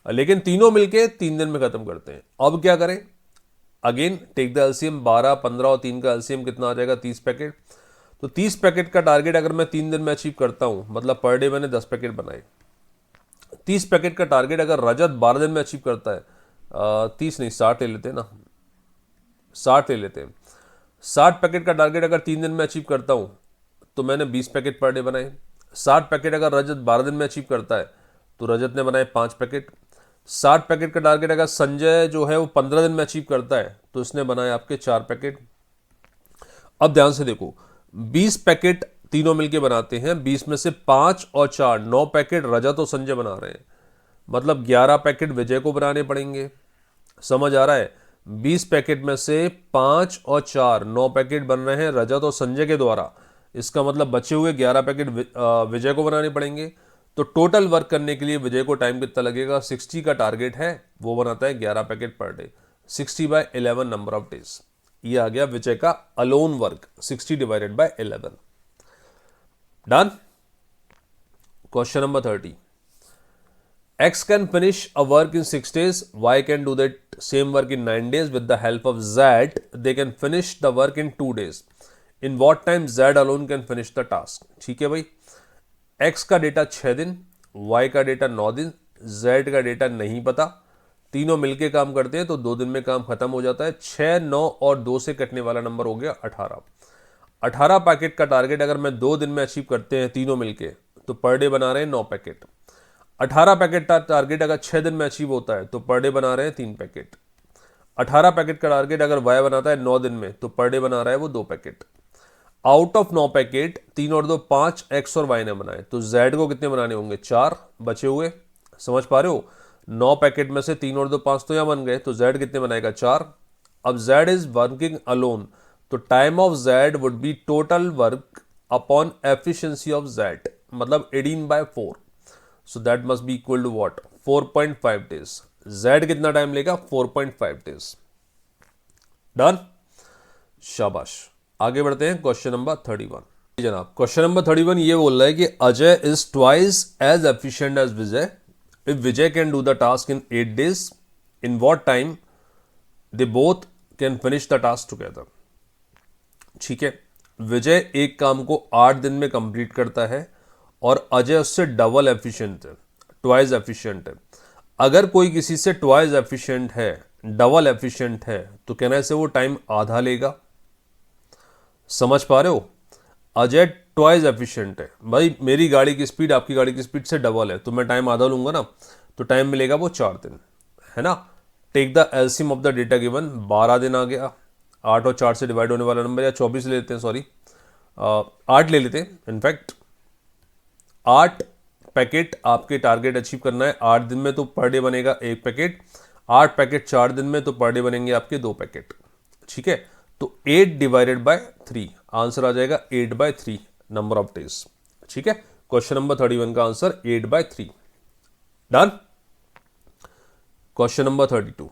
लेकिन तीनों मिलके 3 दिन में खत्म करते हैं। अब क्या करें? अगेन टेक द एलसीएम, 12 15 और 3 का एलसीएम कितना आ जाएगा? 30 पैकेट। तो 30 पैकेट का टारगेट अगर मैं 3 दिन में अचीव करता हूं, मतलब पर डे मैंने 10 पैकेट बनाए, 30 पैकेट का टारगेट अगर रजत 12 दिन में अचीव करता है, 30 नहीं 60 ले लेते हैं ना, 60 ले लेते हैं। 60 पैकेट का टारगेट अगर 3 दिन में अचीव करता हूं तो मैंने 20 पैकेट पर डे बनाए। 60 पैकेट अगर रजत 12 दिन में अचीव करता है तो रजत ने बनाए 5 पैकेट। 60 पैकेट का टारगेट अगर संजय जो है वो 15 दिन में अचीव करता है तो इसने बनाए आपके 4 पैकेट। अब ध्यान से देखो, 20 पैकेट तीनों मिलके बनाते हैं, 20 में से 5 और 4 9 पैकेट रजत और संजय बना रहे हैं, मतलब 11 पैकेट विजय को बनाने पड़ेंगे। समझ आ रहा है? 20 पैकेट में से 5 और 4 9 पैकेट बन रहे हैं रजत और संजय के द्वारा, इसका मतलब बचे हुए 11 पैकेट विजय को बनाने पड़ेंगे। तो टोटल वर्क करने के लिए विजय को टाइम कितना लगेगा, 60 का टारगेट है, वो बनाता है 11 packet per day, 60/11 number of days. ये आ गया विजय का alone work, 60/11। Done. Question number 30, X can finish a work in 6 days, Y can do that same work in 9 days. With the help of Z, they can finish the work in 2 days. In what time Z alone can finish the task? ठीक है भाई, X का डेटा 6 दिन, Y का डेटा 9 दिन, Z का डेटा नहीं पता, तीनों मिलके काम करते हैं तो 2 दिन में काम खत्म हो जाता है। 6, 9 और 2 से कटने वाला नंबर हो गया 18। 18 पैकेट का टारगेट अगर मैं 2 दिन में अचीव करते हैं तीनों मिलके, तो पर डे बना रहे हैं 9 पैकेट। 18 पैकेट का टारगेट अगर 6 दिन में अचीव होता है तो पर डे बना रहे हैं 3 पैकेट। 18 पैकेट का टारगेट अगर वाई बनाता है 9 दिन में तो पर डे बना रहा है वो 2 पैकेट। आउट ऑफ 9 पैकेट 3 और 2 5 एक्स और वाई ने बनाए, तो जेड को कितने बनाने होंगे, 4 बचे हुए। समझ पा रहे हो, 9 पैकेट में से 3 और 2 5 तो यहां बन गए, तो जेड कितने बनाएगा, 4। अब जेड इज वर्किंग अलोन, तो time of Z would be total work upon efficiency of Z, मतलब 18/4। So that must be equal to what, 4.5 days. Z कितना टाइम लेगा, 4.5 डेज। डन, शाबाश। आगे बढ़ते हैं क्वेश्चन नंबर 31। जनाब क्वेश्चन नंबर 31 ये बोल रहा है कि Ajay is twice as efficient as Vijay. If Vijay can do the task in 8 days, in what time they both can finish the task together. ठीक है, विजय एक काम को 8 दिन में कंप्लीट करता है और अजय उससे डबल एफिशिएंट है, ट्वाइस एफिशिएंट है। अगर कोई किसी से ट्वाइस एफिशिएंट है, डबल एफिशिएंट है, तो कहने से वो टाइम आधा लेगा। समझ पा रहे हो, अजय ट्वाइस एफिशिएंट है, भाई मेरी गाड़ी की स्पीड आपकी गाड़ी की स्पीड से डबल है, तो मैं टाइम आधा लूंगा ना, तो टाइम मिलेगा वो 4 दिन, है ना। Take the LCM of the data given, 12 दिन आ गया। 8 और 4 से डिवाइड होने वाला नंबर, या 24 ले लेते हैं, सॉरी 8 ले लेते हैं। इनफैक्ट 8 पैकेट आपके टारगेट अचीव करना है 8 दिन में, तो पर डे बनेगा 1 पैकेट। 8 पैकेट 4 दिन में, तो पर डे बनेंगे आपके 2 पैकेट। ठीक है, तो 8/3 आंसर आ जाएगा 8/3 नंबर ऑफ डेज। ठीक है, क्वेश्चन नंबर 31 का answer 8/3। Done. Question number 32,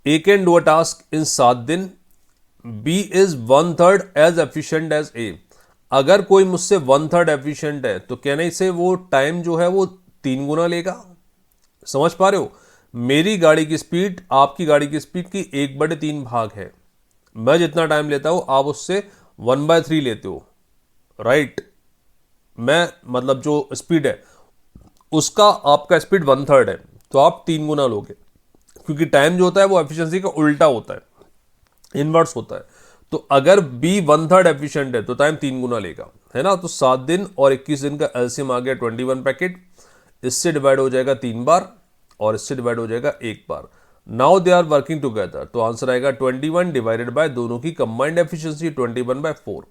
A can do a task in 7 दिन, B is 1/3 as efficient as A. अगर कोई मुझसे 1/3 एफिशिएंट है, तो कहने से वो टाइम जो है वो 3 गुना लेगा। समझ पा रहे हो, मेरी गाड़ी की स्पीड आपकी गाड़ी की स्पीड की 1/3 भाग है। मैं जितना टाइम लेता हूं आप उससे 1/3 लेते हो, राइट। मैं मतलब जो स्पीड है उसका आपका स्पीड 1/3 है, तो आप 3 गुना लोगे, क्योंकि टाइम जो होता है वो एफिशिएंसी का उल्टा होता है, इनवर्स होता है। तो अगर बी 1/3 एफिशिएंट है तो टाइम 3 गुना लेगा, है ना। तो 7 दिन और 21 दिन का एलसीएम आ गया 21 पैकेट। इससे डिवाइड हो जाएगा 3 बार और इससे डिवाइड हो जाएगा 1 बार। Now they are working together, तो आंसर आएगा 21 डिवाइडेड बाय दोनों की कंबाइंड एफिशिएंसी 21/4।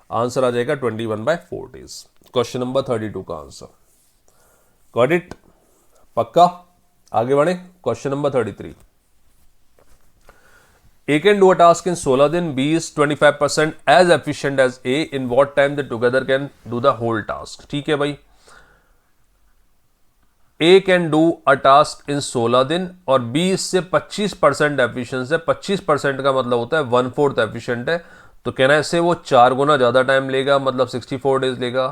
आंसर आ जाएगा 21/4 डेज। क्वेश्चन नंबर 32 का आंसर। गॉट इट, पक्का। आगे बढ़े, question number 33। A can do a task in 16 दिन, B is 25% as efficient as A, in what time they together can do the whole task। ठीक है भाई, A can do a task in 16 दिन और B इससे 25% एफिशिएंट है। 25% का मतलब होता है 1/4 एफिशिएंट है, तो कहना है इससे वो 4 गुना ज्यादा टाइम लेगा, मतलब 64 डेज लेगा।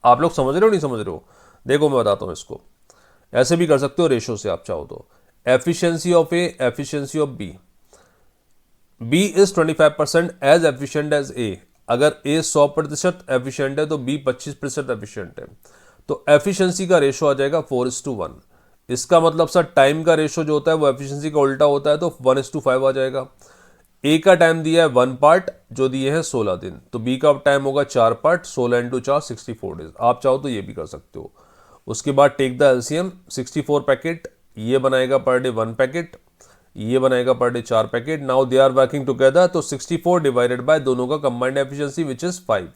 आप लोग समझ रहे हो नहीं समझ रहे हो? देखो मैं बताता हूं इसको, ऐसे भी कर सकते हो रेशो से आप चाहो तो। Efficiency of A, efficiency of B. B is 25% as efficient as A। अगर A 100% एफिशिएंट है तो B 25% एफिशिएंट है, तो एफिशिएंसी का रेशो आ जाएगा 4:1। इसका मतलब सर टाइम का रेशो जो होता है वो एफिशिएंसी का उल्टा होता है, तो 1:5 आ जाएगा। A का टाइम दिया है 1 पार्ट, जो दिए हैं 16 दिन, तो B का टाइम होगा 4 पार्ट, 16 × 4 64 डेज। आप चाहो तो ये भी कर सकते हो। उसके बाद टेक द एलसीएम, 64 पैकेट, ये बनाएगा पर डे 1 पैकेट, ये बनाएगा per day 4 packet. Now they are working together, तो 64 डिवाइडेड बाय दोनों का combined efficiency which is 5,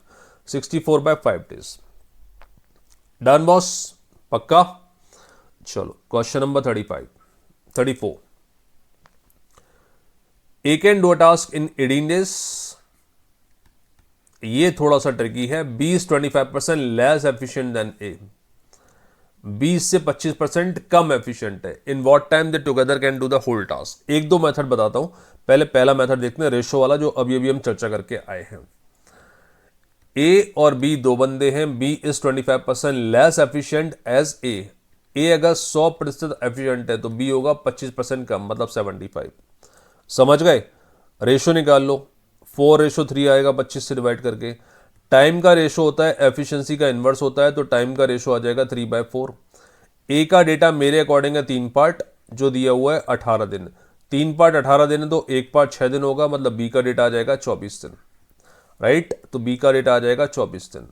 64/5 days. Done boss, पक्का। चलो question number 34। A can do a task in 18 days, ये थोड़ा सा ट्रिकी है। B is 25% less efficient than A. 20 से 25% कम एफिशिएंट है। In what time they together can do the whole task. एक दो मेथड बताता हूं, पहले पहला मेथड देखते हैं, रेशो वाला, जो अभी अभी हम चर्चा करके आए हैं। ए और बी दो बंदे हैं। B is 25% less efficient as A. A अगर 100% एफिशिएंट है तो बी होगा 25% कम, मतलब 75। समझ गए? रेशो निकाल लो, 4:3 आएगा 25 से डिवाइड करके। टाइम का रेशो होता है एफिशिएंसी का इन्वर्स होता है, तो टाइम का रेशो आ जाएगा 3/4। ए का डेटा मेरे अकॉर्डिंग है 3 पार्ट, जो दिया हुआ है 18 दिन। 3 पार्ट 18 दिन है तो 1 पार्ट 6 दिन होगा, मतलब बी का डेटा आ जाएगा 24 दिन। राइट, तो बी का डेटा आ जाएगा 24 दिन।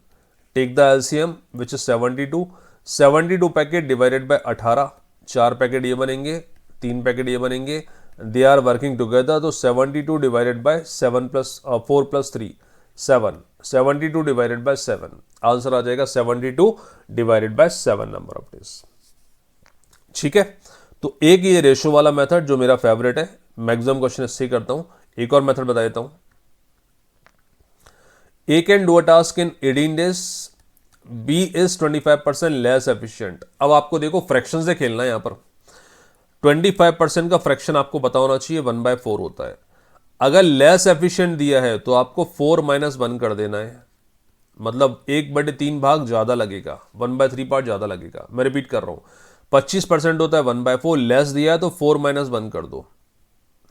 Take the LCM which is 72। 72 packet divided by 18, 4 packet ये बनेंगे, 3 पैकेट ये बनेंगे। दे आर वर्किंग टुगेदर, तो 72 divided by 4 + 3 7। 72 divided by 7, answer आ जाएगा 72 divided by 7 number of days. ठीक है, तो एक ये रेशो वाला मेथड जो मेरा फेवरेट है, मैक्सिमम क्वेश्चन इससे ही करता हूं। एक और मेथड बता देता हूं। A can do a task in 18 days, B is 25% less efficient. अब आपको देखो फ्रैक्शन से खेलना है। यहां पर 25% का फ्रैक्शन आपको पता होना चाहिए 1/4 होता है। अगर लेस एफिशिएंट दिया है तो आपको 4 - 1 कर देना है, मतलब 1/3 भाग ज्यादा लगेगा, 1/3 पार्ट ज्यादा लगेगा। मैं रिपीट कर रहा हूं, 25% होता है 1/4, लेस दिया है तो 4 - 1 कर दो,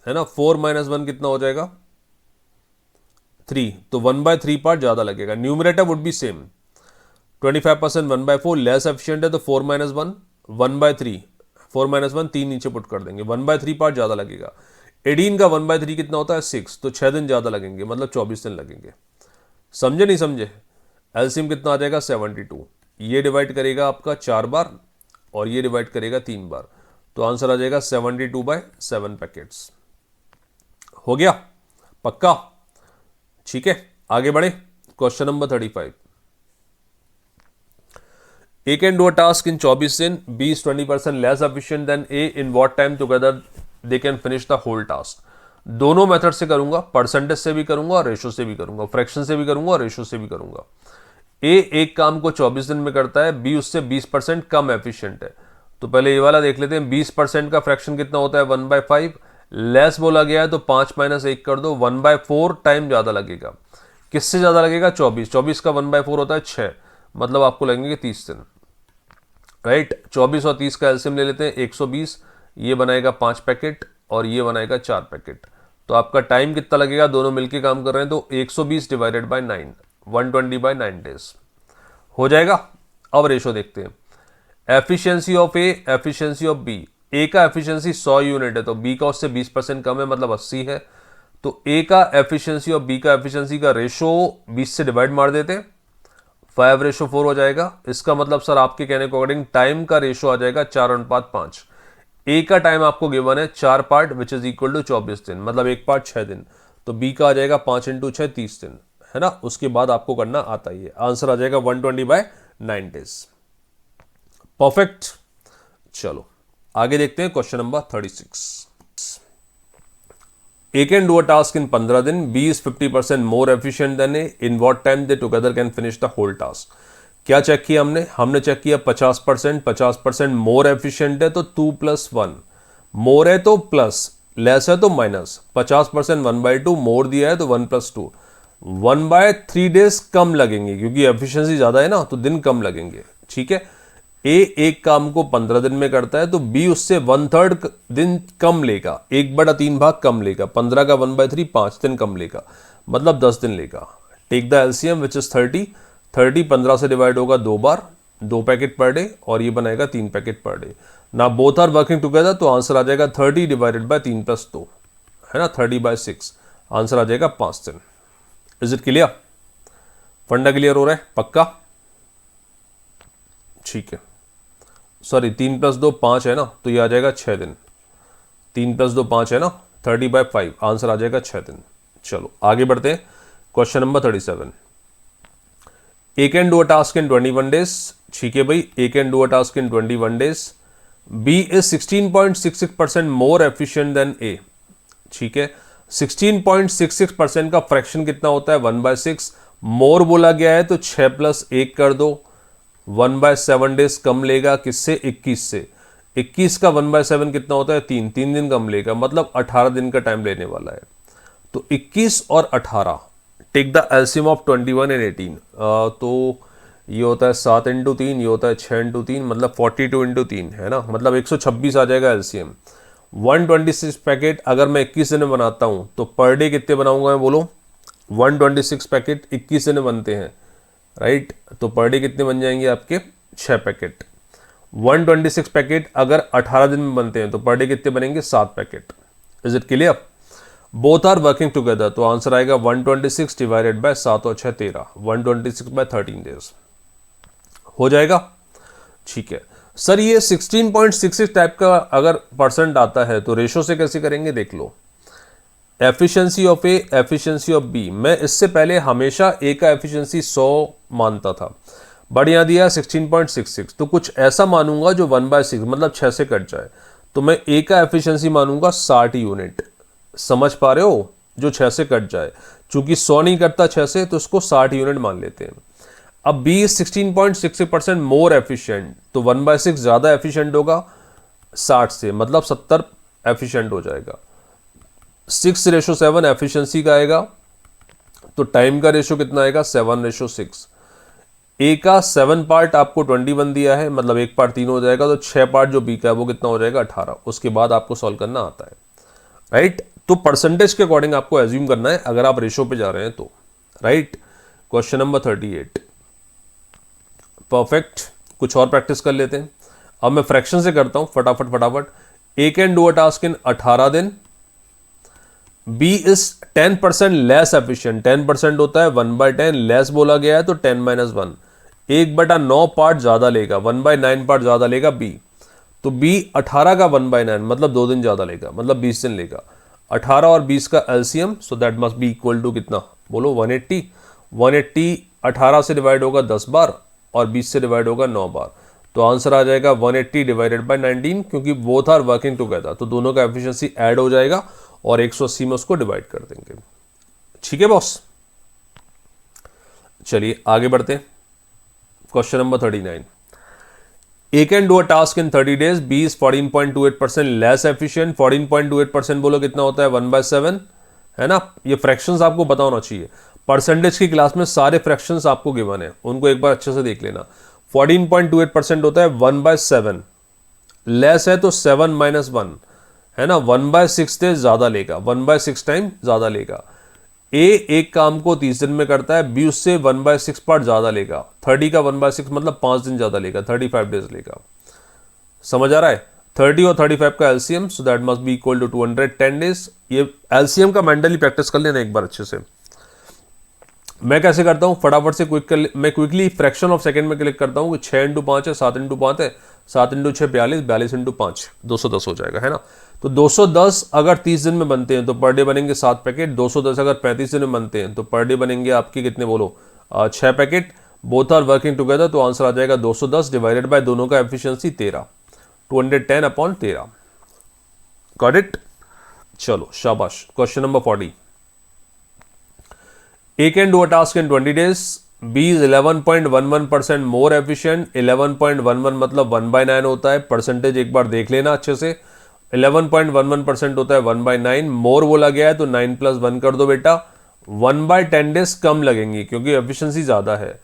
है ना। 4 - 1 कितना हो जाएगा? 3, तो 1/3 पार्ट ज्यादा लगेगा। Numerator would be same. 25% 1/4, less efficient है तो 4 - 1 1/3, 4 - 1 3 नीचे पुट कर देंगे, 1/3 पार्ट ज्यादा लगेगा। 18 का 1/3 कितना होता है? 6, तो 6 दिन ज्यादा लगेंगे, मतलब 24 दिन लगेंगे। समझे नहीं समझे? एलसीएम कितना आ जाएगा? 72। ये डिवाइड करेगा आपका 4 बार और ये डिवाइड करेगा 3 बार, तो आंसर आ जाएगा 72/7 पैकेट्स। हो गया पक्का? ठीक है, आगे बढ़े। Question number 35। A can do a task in 24 दिन, B is 20% less efficient than A. In what time together they can finish the whole task? दोनों मेथड से करूंगा, परसेंटेज से भी करूंगा और रेशो से भी करूंगा, फ्रैक्शन से भी करूंगा और रेशो से भी करूंगा। ए एक काम को 24 दिन में करता है, बी उससे 20% कम एफिशिएंट है। तो पहले ये वाला देख लेते हैं। 20% का फ्रैक्शन कितना होता है? 1/5। लेस बोला गया है तो 5 - 1 कर दो, 1/4 टाइम ज्यादा लगेगा। किससे ज्यादा लगेगा? 24। 24 का 1/4 होता है 6, मतलब आपको लगेंगे 30 दिन। राइट, 24 और 30 का एलसीएम ले लेते हैं, 120। ये बनाएगा 5 पैकेट और ये बनाएगा 4 पैकेट। तो आपका टाइम कितना लगेगा? दोनों मिलके काम कर रहे हैं तो 120 डिवाइडेड बाय 9, 120/9 डेज हो जाएगा। अब रेशो देखते हैं। Efficiency of A, efficiency of B. A का एफिशिएंसी 100 यूनिट है तो बी का उससे 20% कम है, मतलब 80 है। तो ए का एफिशिएंसी और बी का एफिशिएंसी का रेशो 20 से डिवाइड मार देते हैं, 5:4 हो जाएगा। इसका मतलब सर आपके कहने को अकॉर्डिंग टाइम का रेशो आ जाएगा 4:5। ए का टाइम आपको गिवन है 4 part which is equal to 24 दिन, मतलब 1 पार्ट 6 दिन। तो बी का आ जाएगा 5 × 6 30 दिन, है ना। उसके बाद आपको करना आता ही है, आंसर आ जाएगा 120/9 डेज। परफेक्ट। चलो आगे देखते हैं question number 36। A can do a task in 15 दिन, B is 50% more efficient than A. In what time they together can finish the whole task? क्या चेक किया हमने चेक किया 50%, 50% मोर एफिशिएंट है तो 2 + 1, मोर है तो प्लस, लेस है तो माइनस। 50% 1/2, मोर दिया है तो 1 + 2, 1/3 डेज कम लगेंगे क्योंकि एफिशिएंसी ज्यादा है ना, तो दिन कम लगेंगे। ठीक है, ए एक काम को 15 दिन में करता है तो बी उससे 1/3 दिन कम लेगा, 1/3 भाग कम लेगा। 15 का 1/3 5 दिन कम लेगा, मतलब 10 दिन लेगा। Take the LCM which is 30। 30 15 से डिवाइड होगा 2 बार, 2 पैकेट पर डे, और ये बनाएगा 3 पैकेट पर डे ना। बोथ आर वर्किंग टुगेदर, तो आंसर आ जाएगा 30 डिवाइडेड बाय 3 + 2, है ना, 30/6। आंसर आ जाएगा 5 दिन। Is it clear? फंडा क्लियर हो रहा है पक्का? ठीक है, सॉरी 3 + 2 5 है ना, तो ये आ जाएगा 6 दिन। 3 + 2 5 है ना, 30/5, आंसर आ जाएगा 6 दिन। चलो आगे बढ़ते हैं। Question number 37। A can do a task in 21 days. ठीक है भाई, A can do a task in 21 days. B is 16.66% more efficient than A. ठीक है, 16.66% का फ्रैक्शन कितना होता है? 1/6, मोर बोला गया है तो 6 + 1 कर दो, 1/7 डेज कम लेगा किससे, 21 से। 21 का 1/7 कितना होता है, 3 दिन कम लेगा, मतलब 18 दिन का टाइम लेने वाला है। तो 21 और 18, take the LCM of 21 and 18, तो ये होता है 7 × 3, ये होता है 6 × 3, मतलब 42 × 3 है ना, मतलब 126 आ जाएगा एलसीएम। 126 पैकेट अगर मैं 21 दिन में बनाता हूँ तो पर डे कितने बनाऊंगा मैं, बोलो। 126 पैकेट 21 दिन में बनते हैं, राइट, तो पर डे कितने बन जाएंगे आपके, 6 पैकेट। 126 पैकेट अगर 18 दिन में बनते हैं तो पर डे कितने बनेंगे, 7 packet. Is it clear? Both are working together, तो आंसर आएगा 126 डिवाइडेड बाय 7 और 6 13, 126/13 डेज हो जाएगा। ठीक है सर, ये 16.66 टाइप का अगर परसेंट आता है तो रेशो से कैसे करेंगे, देख लो। Efficiency of A, efficiency of B, मैं इससे पहले हमेशा ए का एफिशिएंसी 100 मानता था, बट यहाँ दिया 16.66, तो कुछ ऐसा मानूंगा जो 1/6 मतलब 6 से कट जाए, तो मैं ए का एफिशिएंसी मानूंगा 60 यूनिट। समझ पा रहे हो, जो 6 से कट जाए, चूंकि 100 नहीं कटता 6 से, तो इसको 60 यूनिट मान लेते हैं। अब बी 16.66% मोर एफिशिएंट, तो 1/6 ज़्यादा एफिशिएंट होगा 60 से, मतलब 70 एफिशिएंट हो जाएगा। 6:7 एफिशिएंसी का आएगा, तो टाइम का रेशो कितना आएगा, 7:6। ए का 7 पार्ट आपको 21 दिया है, मतलब 1 पार्ट 3 हो जाएगा, तो 6 पार्ट जो बी का है वो कितना हो जाएगा, 18। उसके बाद आपको सॉल्व करना आता है, राइट। तो परसेंटेज के अकॉर्डिंग आपको एज्यूम करना है अगर आप रेशो पे जा रहे हैं तो, राइट। Question number 38, perfect. कुछ और प्रैक्टिस कर लेते हैं। अब मैं फ्रैक्शन से करता हूं फटाफट। A can do a task in 18 दिन, बी इज 10% लेस एफिशिएंट, 10% होता है 1/10, लेस बोला गया है तो 10 - 1, 1/9 पार्ट ज्यादा लेगा, 1/9 पार्ट ज्यादा लेगा बी, तो बी 18 का 1/9 मतलब 2 दिन ज्यादा लेगा, मतलब 20 दिन लेगा। 18 और 20 का LCM, so that must be equal to कितना, बोलो 180। 180 18 से डिवाइड होगा 10 बार और 20 से डिवाइड होगा 9 बार, तो आंसर आ जाएगा 180 डिवाइडेड बाय 19, क्योंकि बोथ आर वर्किंग टुगेदर, तो दोनों का एफिशिएंसी ऐड हो जाएगा और 180 में उसको डिवाइड कर देंगे। ठीक है बॉस, चलिए आगे बढ़ते हैं। Question number 39, A can do a task in 30 days, B is 14.28% less efficient. 14.28% बोलो कितना होता है, 1/7 है ना। ये फ्रैक्शंस आपको पता होना चाहिए, परसेंटेज की क्लास में सारे फ्रैक्शंस आपको गिवन है, उनको एक बार अच्छे से देख लेना। 14.28% होता है 1/7, लेस है तो 7 - 1 है ना, 1/6 से ज्यादा लेगा, 1/6 टाइम ज्यादा लेगा। ए एक काम को 30 दिन में करता है, बी उससे 1/6 पार्ट ज्यादा लेगा, 30 का 1/6 मतलब 5 दिन ज्यादा लेगा, 35 डेज लेगा। समझ आ रहा है, 30 और 35 का LCM, so that must be equal to 210 days. ये एलसीएम का मेंटली प्रैक्टिस कर लेना एक बार अच्छे से। मैं कैसे करता हूं, फटाफट से मैं क्विकली फ्रैक्शन ऑफ सेकंड में क्लिक करता हूं कि 6 × 5 है, 7 × 5 है, 7 × 6 42, 42 × 5 210 हो जाएगा, है ना। तो 210 अगर 30 दिन में बनते हैं तो पर डे बनेंगे 7 पैकेट, 210 अगर 35 दिन में बनते हैं तो पर डे बनेंगे आपके कितने, बोलो 6 packet. Both are working together, तो आंसर आ जाएगा 210 डिवाइडेड बाय दोनों का एफिशिएंसी 13, 210/13। गॉट इट, चलो शाबाश। Question number 40, A can do a task in 20 days, B is 11.11% more efficient। 11.11 मतलब 1/9 होता है, परसेंटेज एक बार देख लेना अच्छे से। 11.11% होता है 1/9, मोर बोला गया है तो 9 + 1 कर दो बेटा। 1/10 डेज कम लगेंगी क्योंकि एफिशिएंसी ज़्यादा है।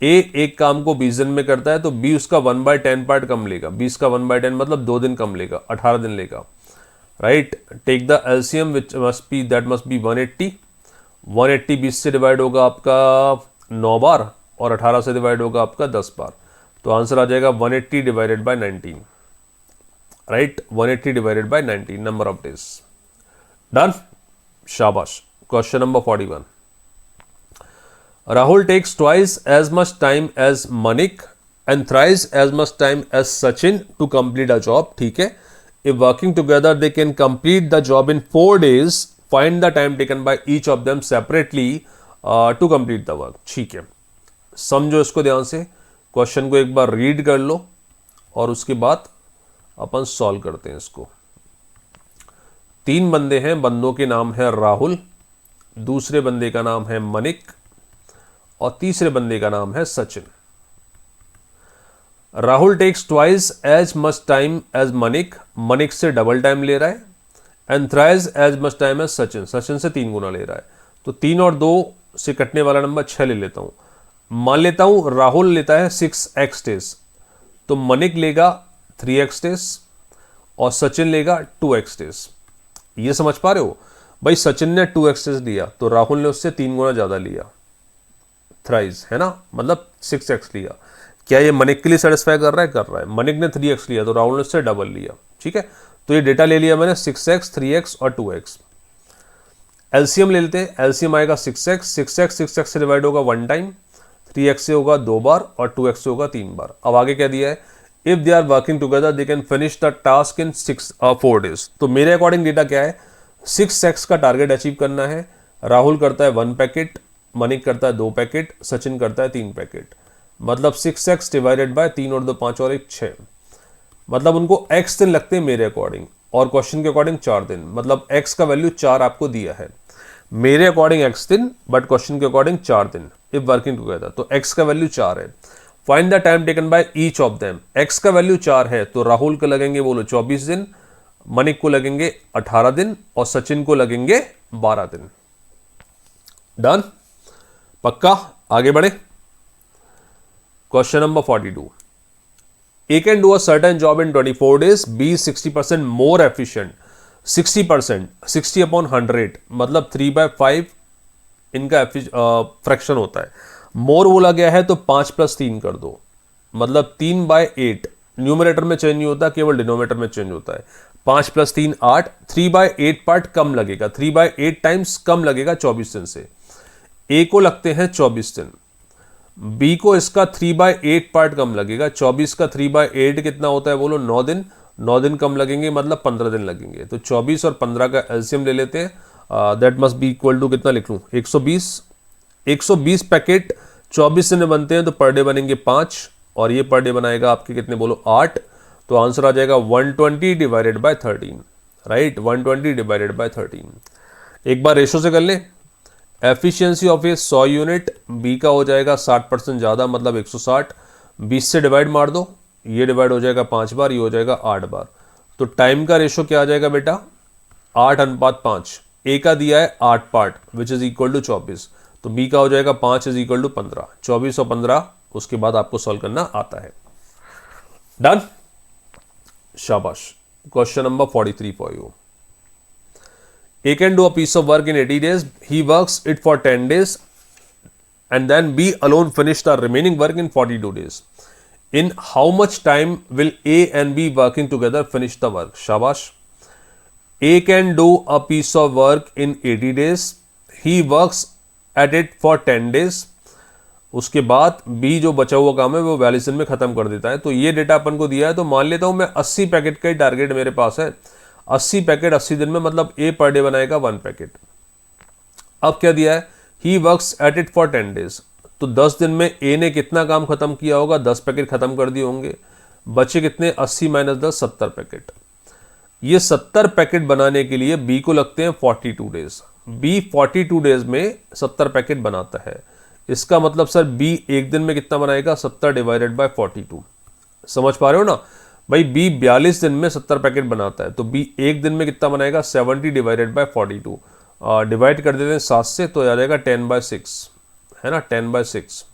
ए एक काम को 20 दिन में करता है तो बी उसका 1/10 पार्ट कम लेगा, 20 का 1/10 मतलब 2 दिन कम लेगा, 18 दिन लेगा, right. Take the LCM which must be, that must be 180। 180 20 से डिवाइड होगा आपका 9 बार और 18 से डिवाइड होगा आपका 10 बार, तो आंसर आ जाएगा 180 divided by 19, right. 180 divided by 19 number of days. Done, शाबाश। Question number 41, Rahul takes twice as much time as Manik and thrice as much time as Sachin to complete a job. ठीक है, if working together they can complete the job in 4 days, find the time taken by each of them separately to complete the work. ठीक है, समझो इसको ध्यान से, क्वेश्चन को एक बार रीड कर लो और उसके बाद अपन सॉल्व करते हैं इसको। 3 बंदे हैं, बंदों के नाम है राहुल, दूसरे बंदे का नाम है मनिक और तीसरे बंदे का नाम है Sachin. Rahul takes twice as much time as Manik, Manik से डबल टाइम ले रहा है, and thrice as much time as Sachin, Sachin से 3 गुना ले रहा है। तो 3 और 2 से कटने वाला नंबर 6 ले लेता हूं। मान लेता हूं राहुल लेता है 6x डेज, तो मनिक लेगा 3x डेज और सचिन लेगा 2x डेज। ये समझ पा रहे हो भाई, सचिन ने 2x डेज लिया तो राहुल ने उससे 3 गुना ज्यादा लिया, थ्राइस, है ना, मतलब 6x लिया। क्या ये मनिक के लिए सेटिस्फाई कर रहा है? कर रहा है। मनिक ने 3x लिया तो राहुल ने उससे डबल लिया, ठीक है। तो ये डेटा ले लिया मैंने 6x, 3x और 2x। एलसीएम ले लेते हैं, एलसीएम आएगा 6x, 6x से डिवाइड होगा 1 टाइम, 3x से होगा 2 बार और 2x से होगा 3 बार। अब आगे क्या दिया है, if they are working together they can finish the task in 4 days. तो मेरे अकॉर्डिंग डेटा क्या है, 6x का टारगेट अचीव करना है। राहुल करता है 1 पैकेट, मनिक करता है 2 पैकेट, सचिन करता है 3 पैकेट। मतलब 6x डिवाइडेड बाय 3 और 2 5 और 1 6, मतलब उनको x दिन लगते हैं मेरे अकॉर्डिंग, और क्वेश्चन के अकॉर्डिंग 4 दिन, मतलब x का वैल्यू 4 आपको दिया है। मेरे अकॉर्डिंग x दिन बट क्वेश्चन के अकॉर्डिंग 4 दिन इफ वर्किंग टुगेदर, तो x का वैल्यू 4 है। Find the time taken by each of them. x का वैल्यू 4 है तो राहुल को लगेंगे बोलो 24 दिन, मनिक को लगेंगे 18 दिन और सचिन को लगेंगे 12 दिन। डन, पक्का? आगे बढ़े। Question number 42, A can do a certain job in 24 days, B is 60% more efficient। 60%, 60 upon 100, मतलब 3/5 इनका फ्रैक्शन होता है। मोर बोला गया है तो 5 + 3 कर दो, मतलब 3/8। न्यूमरेटर में चेंज नहीं होता, केवल डिनोमिनेटर में चेंज होता है। 5 + 3 8, 3/8 पार्ट कम लगेगा, 3/8 टाइम्स कम लगेगा 24 दिन से। ए को लगते हैं 24 दिन, बी को इसका 3/8 पार्ट कम लगेगा। 24 का 3/8 कितना होता है बोलो? 9 दिन। 9 दिन कम लगेंगे मतलब 15 दिन लगेंगे। तो 24 और 15 का एलसीएम ले लेते हैं, that must be equal to कितना लिख लूँ? 120। 120 पैकेट 24 दिन में बनते हैं तो पर डे बनेंगे 5, और ये पर डे बनाएगा आपके कितने बोलो? 8। तो आंसर आ जाएगा 120 divided by 13, right, 120 divided by 13। एक बार रेशो से कर ले। Efficiency of A 100 unit, B का हो जाएगा 60% ज़्यादा, मतलब 160। 20 से डिवाइड मार दो, ये डिवाइड हो जाएगा 5 बार, ये हो जाएगा 8 बार। तो टाइम का रेशो क्या आ जाएगा बेटा? 8:5। ए का दिया है 8 part which is equal to 24, तो बी का हो जाएगा 5 इज इक्वल टू 15। 24 और 15 उसके बाद आपको सॉल्व करना आता है। डन, शाबाश। Question number 43 for you. A can do a piece of work in 80 days. He works it for 10 days and then B alone finish the remaining work in 42 days. In how much time will A and B working together finish the work? Shabash. A can do a piece of work in 80 days. He works at it for 10 days. उसके बाद B जो बचा हुआ काम है वो 42 दिन में खत्म कर देता है। तो ये डेटा अपन को दिया है, तो मान लेता हूं मैं 80 पैकेट का ही टारगेट मेरे पास है। 80 पैकेट 80 दिन में, मतलब ए पर डे बनाएगा 1 पैकेट। अब क्या दिया है? He works at it for 10 days, तो 10 दिन में ए ने कितना काम खत्म किया होगा? 10 पैकेट खत्म कर दिए होंगे। बचे कितने? 80 - 10 70 पैकेट। ये 70 पैकेट बनाने के लिए बी को लगते हैं 42 डेज। बी 42 डेज में 70 पैकेट बनाता है। इसका मतलब सर बी एक दिन में कितना बनाएगा? 70 डिवाइडेड बाय 42। समझ पा रहे हो ना भाई? बी 42 दिन में 70 पैकेट बनाता है, तो बी एक दिन में कितना बनाएगा? 70 डिवाइडेड बाय 42। डिवाइड कर देते हैं 7 से, तो आ जाएगा 10/6, है ना, 10/6।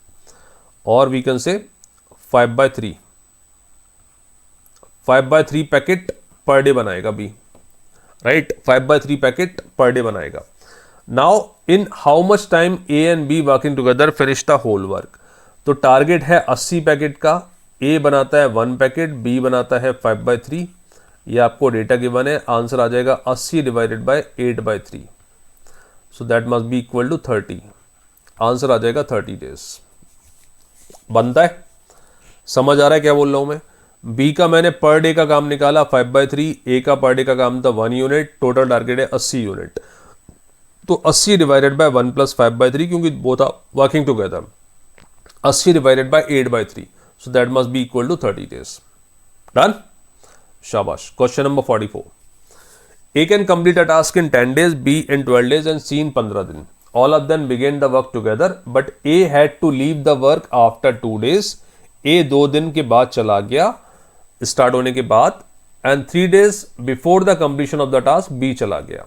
और we can say 5/3। 5/3 packet per day बनाएगा B, right, 5/3 packet per day बनाएगा। Now in how much time A and B working together finish the whole work. तो टारगेट है 80 पैकेट का, ए बनाता है 1 पैकेट, बी बनाता है 5/3। ये आपको डेटा गिवन है, आंसर आ जाएगा 80 divided by 8/3, so that must be equal to 30। Answer आ जाएगा 30 डेज। बनता है? समझ आ रहा है क्या बोल रहा हूं मैं? बी का मैंने पर डे का काम निकाला 5/3, ए का पर डे का काम था 1 यूनिट, टोटल टारगेट है 80 यूनिट। तो 80 डिवाइडेड बाय 1 + 5/3, क्योंकि both are working together. 80 divided by 8/3, so that must be equal to 30 days. Done? Shabash. Question number 44. A can complete a task in 10 days, B in 12 days and C in 15 दिन। All of them begin the work together but A had to leave the work after 2 days। A 2 दिन के बाद चला गया स्टार्ट होने के बाद, and 3 days before the completion of the task B चला गया।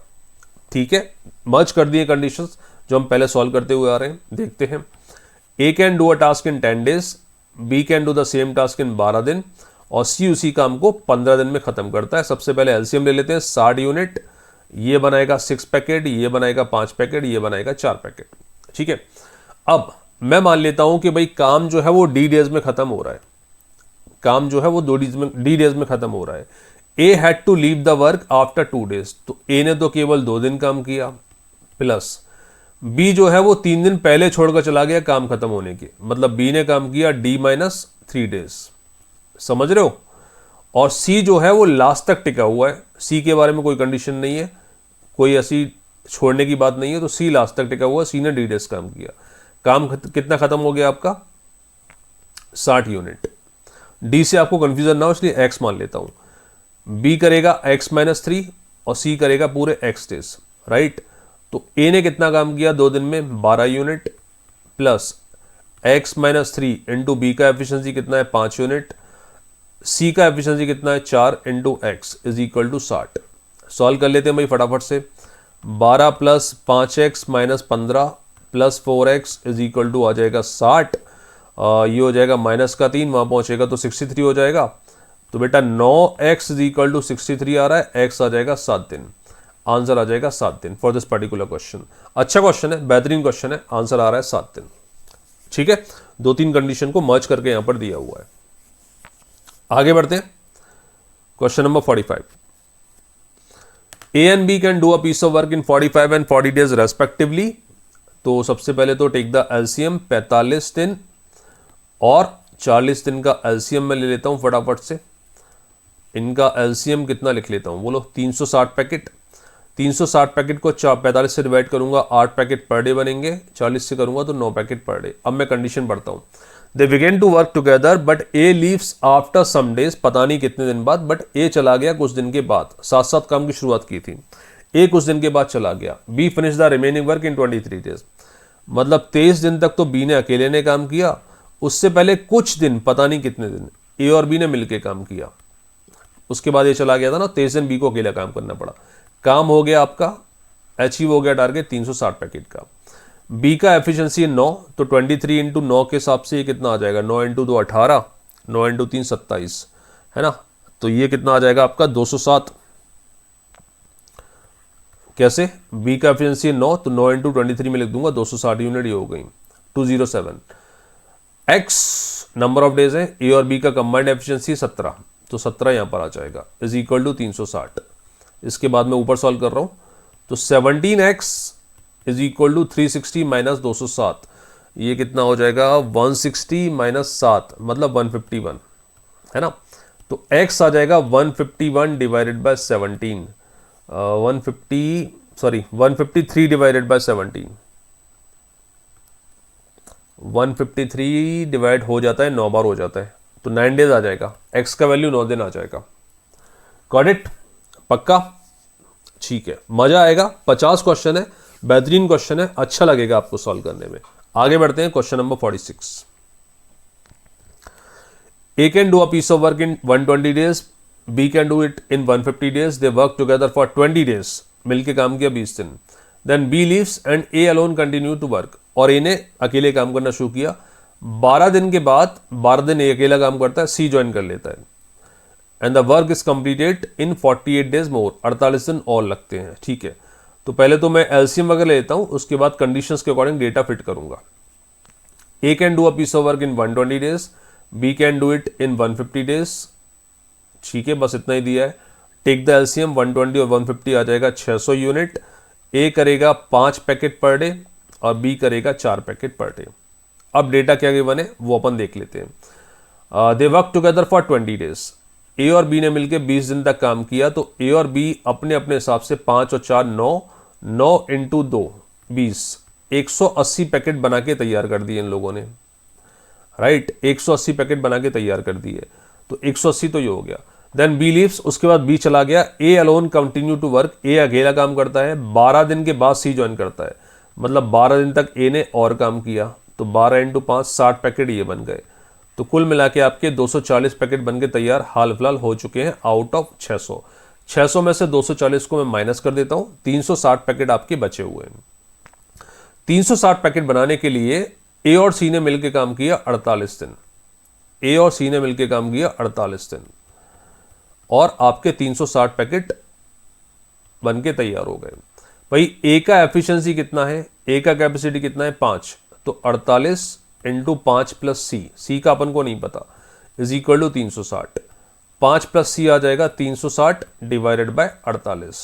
ठीक है, मर्ज कर दिए कंडीशंस जो हम पहले सॉल्व करते हुए आ रहे हैं। देखते हैं, A can do a task in 10 days, B can do the same task in 12 दिन, और सी उसी काम को 15 दिन में खत्म करता है। सबसे पहले एलसीएम ले लेते हैं, 60 यूनिट, ये बनाएगा 6 पैकेट, ये बनाएगा 5 पैकेट, ये बनाएगा 4 पैकेट। ठीक है, अब मैं मान लेता हूं कि भाई काम जो है वो डी डेज में खत्म हो रहा है, काम जो है वो डी डेज में खत्म हो रहा है। A had to leave the work after 2 days, तो ए ने तो केवल 2 दिन काम किया, प्लस बी जो है वो 3 दिन पहले छोड़कर चला गया काम खत्म होने के, मतलब बी ने काम किया D-3 days। समझ रहे हो? और सी जो है वो लास्ट तक टिका हुआ है, सी के बारे में कोई कंडीशन नहीं है, कोई ऐसी छोड़ने की बात नहीं है, तो सी लास्ट तक टिका हुआ है, सी ने D days काम किया। काम कितना खत्म हो गया आपका? 60 यूनिट। डी से आपको कंफ्यूजन ना हो इसलिए एक्स मान लेता हूं। बी करेगा x-3 और सी करेगा पूरे x days, राइट। तो ए ने कितना काम किया 2 दिन में? 12 unit, plus x-3 into B का एफिशिएंसी कितना है? 5 यूनिट, सी का एफिशिएंसी कितना है? 4 into x is equal to 60। Solve कर लेते हैं भाई फटाफट से। 12 plus 5x minus 15 plus 4x is equal to आ जाएगा 60। ये हो जाएगा -3, वहां पहुंचेगा तो 63 हो जाएगा। तो बेटा 9x इज इक्वल टू 63 आ रहा है, x आ जाएगा 7 दिन। आंसर आ जाएगा 7 दिन फॉर दिस पर्टिकुलर क्वेश्चन। अच्छा क्वेश्चन है, बेहतरीन क्वेश्चन है, आंसर आ रहा है 7 दिन। ठीक है, 2-3 कंडीशन को मर्ज करके यहां पर दिया हुआ है। आगे बढ़ते हैं, question number 45। A and B can do a piece of work in 45 and 40 days respectively. तो सबसे पहले तो टेक द एलसीएम, 45 दिन और 40 दिन का एलसीएम मैं ले लेता हूं फटाफट से। इनका एलसीएम कितना लिख लेता हूं, बोलो 360 पैकेट। 360 पैकेट को 45 से डिवाइड करूंगा, 8 पैकेट पर डे बनेंगे, 40 से करूंगा तो 9 पैकेट पर डे। अब मैं कंडीशन पढ़ता हूं। They begin to work together but A leaves after some days, पता नहीं कितने दिन बाद, बट ए चला गया कुछ दिन के बाद। साथ साथ काम की शुरुआत की थी, ए कुछ दिन के बाद चला गया। B finish the remaining work in 23 days, मतलब 23 दिन तक तो बी ने अकेले ने काम किया, उससे पहले कुछ दिन, पता नहीं कितने दिन, ए और बी ने मिलकर काम किया। उसके बाद ये चला गया था ना, 23 दिन बी को अकेला काम करना पड़ा। काम हो गया आपका, अचीव हो गया टारगेट 360 पैकेट का। बी का एफिशिएंसी है 9, तो 23 इंटू 9 के हिसाब से ये कितना आ जाएगा? 9 इंटू 2 18, 9 इंटू 3 27, है ना। तो ये कितना आ जाएगा आपका? 207। कैसे? बी का एफिशिएंसी है 9, तो 9 इंटू 23 में लिख दूंगा, 260 यूनिट ये हो गई, 207। एक्स नंबर ऑफ डेज है, ए और बी का कंबाइंड एफिशिएंसी 17, तो 17 यहां पर आ जाएगा इज इक्वल टू 360। इसके बाद मैं ऊपर सॉल्व कर रहा हूं, तो 17x is equal to 360 minus 207, ये कितना हो जाएगा? 160 माइनस 7 मतलब 151, है ना। तो x आ जाएगा 151 divided by 17, 153 divided by 17, 153 divide हो जाता है, 9 बार हो जाता है, तो 9 डेज आ जाएगा। x का वैल्यू 9 दिन आ जाएगा। Got it? पक्का? ठीक है, मजा आएगा। 50 क्वेश्चन है, बेहतरीन क्वेश्चन है, अच्छा लगेगा आपको सॉल्व करने में। आगे बढ़ते हैं, question number 46। A can do a piece of work in 120 days, B can do it in 150 days, they work together for 20 days, मिलके काम किया 20 दिन। Then B leaves and A alone continue to work, और ए ने अकेले काम करना शुरू किया। 12 दिन के बाद, 12 दिन ए अकेला काम करता है, सी ज्वाइन कर लेता है, and the work is completed in 48 days मोर, 48 दिन और लगते हैं। ठीक है, तो पहले तो मैं एलसीएम वगैरह लेता हूं, उसके बाद कंडीशंस के अकॉर्डिंग डेटा फिट करूंगा। A can do a piece of work in 120 days, B can do it in 150 days। ठीक है, बस इतना ही दिया है। टेक द एलसीएम, 120 और 150 आ जाएगा 600 यूनिट। ए करेगा 5 पैकेट पर डे और बी करेगा 4 पैकेट पर डे। अब डेटा क्या गिवन है वो अपन देख लेते हैं। दे वर्क टुगेदर फॉर 20 days, ए और बी ने मिलकर 20 दिन तक काम किया, तो ए और बी अपने अपने हिसाब से 5 और 4 9 इंटू 2 20, 180 पैकेट बना के तैयार कर दिए इन लोगों ने, राइट। 180 पैकेट बना के तैयार कर दिए, तो 180 तो ये हो गया। देन बी लीव्स, उसके बाद बी चला गया। A alone continue to work, A अकेला काम करता है। 12 दिन के बाद सी ज्वाइन करता है, मतलब 12 दिन तक ए ने और काम किया, तो 12 इंटू 5 60 पैकेट ये बन गए। तो कुल मिला के आपके 240 पैकेट बन के तैयार हाल फिलहाल हो चुके हैं आउट ऑफ 600। 600 में से 240 को मैं माइनस कर देता हूँ, 360 पैकेट आपके बचे हुए हैं। 360 पैकेट बनाने के लिए ए और सी ने मिलकर काम किया 48 दिन। ए और सी ने मिलकर काम किया 48 दिन और आपके 360 पैकेट बन के तैयार हो गए। भाई ए का एफिशिएंसी कितना है, ए का कैपेसिटी कितना है 5, तो 48 इंटू 5 प्लस सी का अपन को नहीं पता, is equal to 360। 5 plus C आ जाएगा 360 डिवाइडेड बाय 48,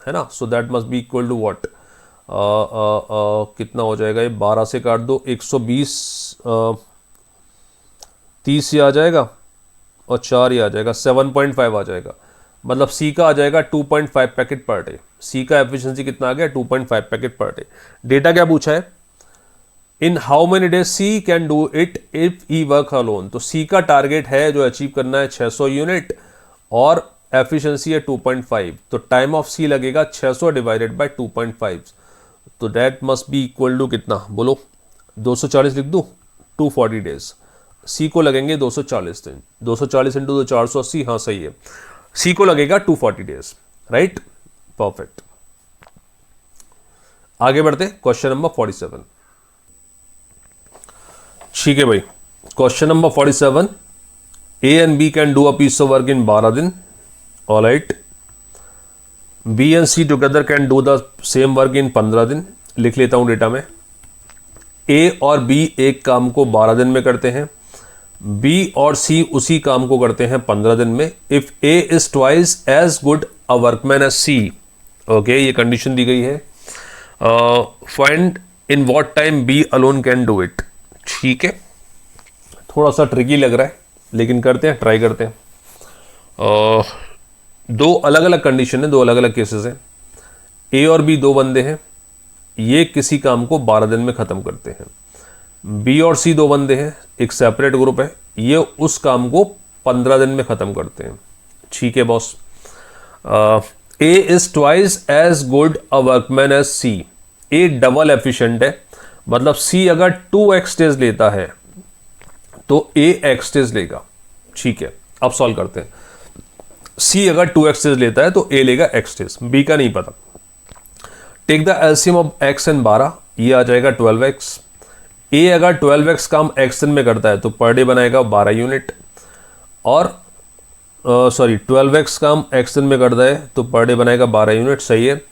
है ना। So that must be equal to what, कितना हो जाएगा ये, 12 से काट दो, 120, 30 से आ जाएगा और 4 ही आ जाएगा, 7.5 आ जाएगा। मतलब सी का आ जाएगा 2.5 पैकेट पर डे। सी का एफिशिएंसी कितना आ गया, 2.5 पैकेट पर डे। डेटा क्या पूछा है, in how many days C can do it if he work alone. तो सी का टारगेट है जो अचीव करना है 600 यूनिट और एफिशिएंसी है 2.5, तो टाइम ऑफ सी लगेगा 600 डिवाइडेड बाय 2.5, तो that must be equal to कितना बोलो, 240 लिख दूं, 240 डेज। सी को लगेंगे 240 दिन, 240 इंटू 480, हाँ सही है, सी को लगेगा 240 डेज, राइट, परफेक्ट। आगे बढ़ते क्वेश्चन नंबर 47। ठीक है भाई, question number 47, A and B can do a piece of work in 12 दिन, alright. B and C together can do the same work in 15 दिन। लिख लेता हूं डेटा में, ए और बी एक काम को 12 दिन में करते हैं, बी और सी उसी काम को करते हैं 15 दिन में। If A is twice as good a workman as C, okay, ये कंडीशन दी गई है। Find in what time B alone can do it. ठीक है, थोड़ा सा ट्रिकी लग रहा है लेकिन करते हैं, ट्राई करते हैं। दो अलग अलग कंडीशन है, दो अलग अलग केसेस हैं। ए और बी दो बंदे हैं, ये किसी काम को 12 दिन में ख़त्म करते हैं। बी और सी दो बंदे हैं, एक सेपरेट ग्रुप है, ये उस काम को 15 दिन में ख़त्म करते हैं। ठीक है boss. A is twice as good a workman as C. A double efficient है, मतलब सी अगर 2x डेज लेता है तो ए x डेज लेगा। ठीक है, अब सॉल्व करते हैं। सी अगर 2x डेज लेता है तो ए लेगा x डेज, बी का नहीं पता। Take the LCM of x and 12, ये आ जाएगा 12x। ए अगर 12x काम x दिन में करता है तो पर डे बनाएगा 12 यूनिट, और 12x काम x दिन में करता है तो पर डे बनाएगा 12 यूनिट, सही है।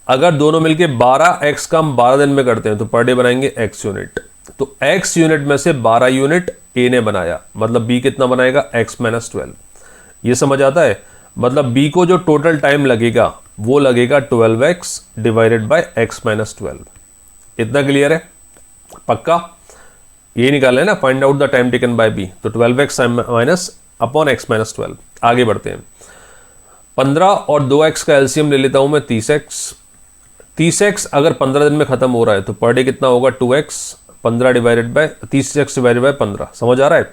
अगर दोनों मिलके 12x काम 12 दिन में करते हैं तो पर डे बनाएंगे x यूनिट, तो x यूनिट में से 12 यूनिट a ने बनाया, मतलब b कितना बनाएगा, x माइनस 12। ये समझ आता है, मतलब b को जो टोटल टाइम लगेगा वो लगेगा 12x divided by x minus 12। इतना क्लियर है, पक्का। ये निकालना है ना, find out the time taken bye b, तो 12x minus upon x minus 12। आगे बढ़ते हैं, 15 और 2x का एलसीएम ले लेता हूं मैं 30x। 30x अगर 15 दिन में खत्म हो रहा है तो पर डे कितना होगा, 2x, 15 divided by 30x divided by 15, समझ आ रहा है।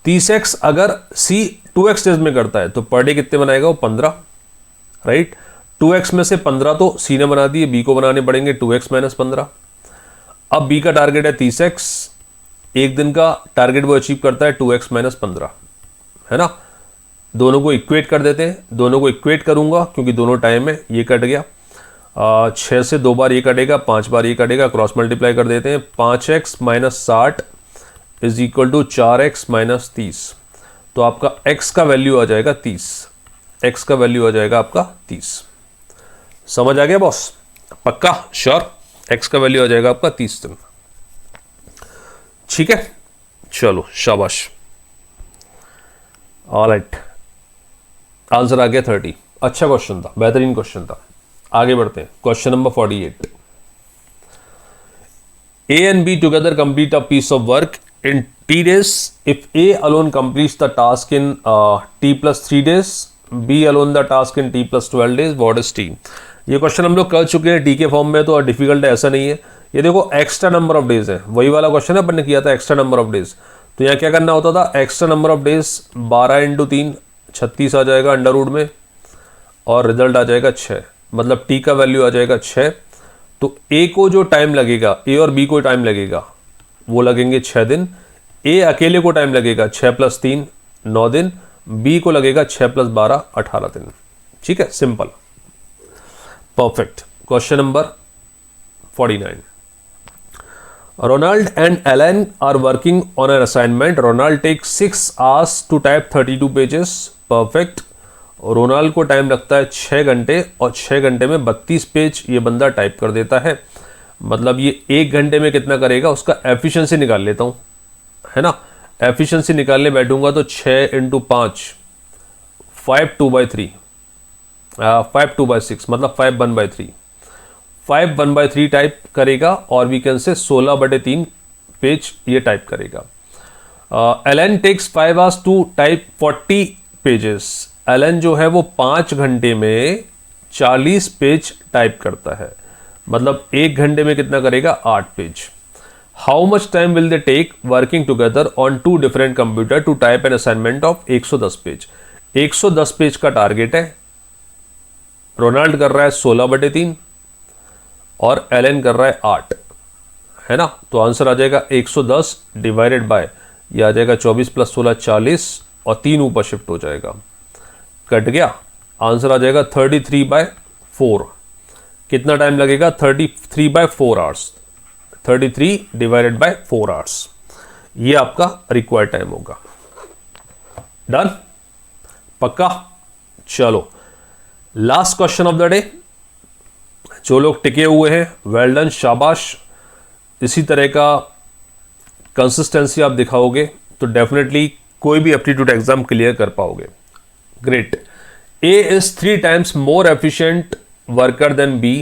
30x अगर c 2x डेज में करता है तो पर डे कितने बनाएगा, वो 15, राइट। 2x में से 15 तो c ने बना दिए, b को बनाने पड़ेंगे 2x माइनस 15। अब b का टारगेट है 30x, एक दिन का टारगेट वो अचीव करता है 2x माइनस 15, है ना। दोनों को इक्वेट कर देते हैं, दोनों को इक्वेट करूंगा क्योंकि दोनों टाइम है, ये कट गया। 6 से 2 बार ये कटेगा, 5 बार ये कटेगा, क्रॉस मल्टीप्लाई कर देते हैं। 5x minus 60 is equal to 4x minus 30, तो आपका x का वैल्यू आ जाएगा 30, x का वैल्यू आ जाएगा आपका 30। समझ आ गया बॉस, पक्का श्योर, x का वैल्यू आ जाएगा आपका 30 दिन। ठीक है, चलो शाबाश, ऑलराइट, आंसर आ गया 30। अच्छा क्वेश्चन था, बेहतरीन क्वेश्चन था। आगे बढ़ते हैं, question number 48। A and B together complete a piece of work in T days. If A alone completes the task in T plus 3 days, B alone the task in T plus 12 days, what is T? ये क्वेश्चन हम लोग कर चुके हैं T के फॉर्म में, तो डिफिकल्ट है ऐसा नहीं है। ये देखो एक्स्ट्रा नंबर ऑफ डेज है, वही वाला क्वेश्चन है अपन ने किया था, एक्स्ट्रा नंबर ऑफ डेज। तो यहाँ क्या करना होता था, extra number of days 12 into 3 36 आ जाएगा अंडर रूट में, और रिजल्ट आ जाएगा 6, मतलब टी का वैल्यू आ जाएगा 6। तो ए को जो टाइम लगेगा, ए और बी को टाइम लगेगा वो लगेंगे 6 दिन। ए अकेले को टाइम लगेगा 6 + 3 9 दिन, बी को लगेगा 6 + 12 18 दिन। ठीक है, simple, perfect. Question number 49, Ronald and Alan are working on an assignment. Ronald takes 6 hours to type 32 pages. Perfect. Ronald को टाइम लगता है 6 घंटे और 6 घंटे में 32 पेज ये बंदा टाइप कर देता है। मतलब ये 1 घंटे में कितना करेगा, उसका एफिशिएंसी निकाल लेता हूँ, है ना। एफिशिएंसी निकालने बैठूंगा तो 6 × 5 5 2/3 5 2/6 मतलब 5 1/3 5 1/3 टाइप करेगा और वी कैन से 16/3 पेज ये टाइप करेगा। Alan takes 5 hours to type 40 pages. Alan जो है वो 5 घंटे में 40 पेज टाइप करता है, मतलब 1 घंटे में कितना करेगा, 8 page. How much time will they take working together on 2 different computer to type an assignment of 110 page. 110 page का टारगेट है। रोनाल्ड कर रहा है 16/3 और एलन कर रहा है 8, है ना। तो आंसर आ जाएगा 110 डिवाइडेड बाय, ये आ जाएगा 24 + 16 40 और 3 ऊपर शिफ्ट हो जाएगा, कट गया। आंसर आ जाएगा 33/4। कितना टाइम लगेगा, 33/4 आवर्स। 33 डिवाइडेड बाय 4 आवर्स, ये आपका रिक्वायर्ड टाइम होगा। डन, पक्का। चलो last question of the day. जो लोग टिके हुए हैं वेल डन, शाबाश। इसी तरह का कंसिस्टेंसी आप दिखाओगे तो डेफिनेटली कोई भी एप्टीट्यूड एग्जाम क्लियर कर पाओगे। Great. A is 3 times more efficient worker than B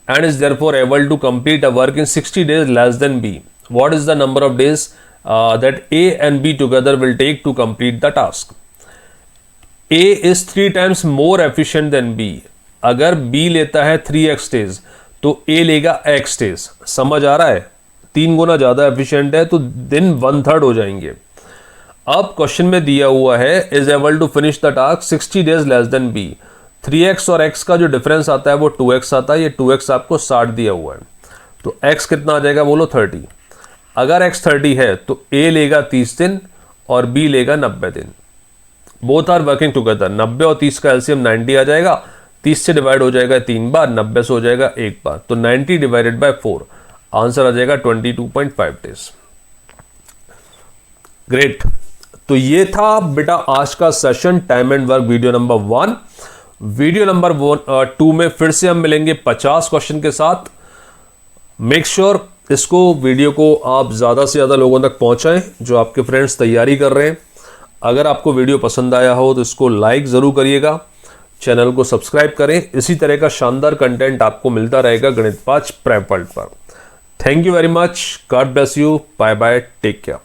and is therefore able to complete a work in 60 days less than B. What is the number of days that A and B together will take to complete the task. A is 3 times more efficient than B. अगर B लेता है 3x डेज तो A लेगा x डेज। समझ आ रहा है, 3 गुना ज्यादा एफिशिएंट है तो दिन 1/3 हो जाएंगे। अब क्वेश्चन में दिया हुआ है is able to finish the task 60 days less than B। 3x और x का जो डिफरेंस आता है वो 2x आता है। ये 2x आपको 60 दिया हुआ है, तो x कितना आ जाएगा बोलो, 30। अगर x 30 है तो A लेगा 30 दिन और B लेगा 90 दिन। Both are working together. 90 और 30 का एलसीएम 90 आ जाएगा। 30 से डिवाइड हो जाएगा 3 बार, 90 से हो जाएगा 1 बार, तो 90 डिवाइडेड बाय 4 आंसर आ जाएगा 22.5 डेज। ग्रेट। तो ये था बेटा आज का session, time and work video number 1। Video number 2 में फिर से हम मिलेंगे 50 क्वेश्चन के साथ। मेक श्योर इसको वीडियो को आप ज़्यादा से ज़्यादा लोगों तक पहुंचाएं जो आपके फ्रेंड्स तैयारी कर रहे हैं। अगर आपको वीडियो पसंद आया हो तो इसको लाइक ज़रूर करिएगा, चैनल को सब्सक्राइब करें। इसी तरह का शानदार कंटेंट आपको मिलता रहेगा गणित 5 प्रेप वर्ल्ड पर। Thank you very much, God bless you, bye bye, take care.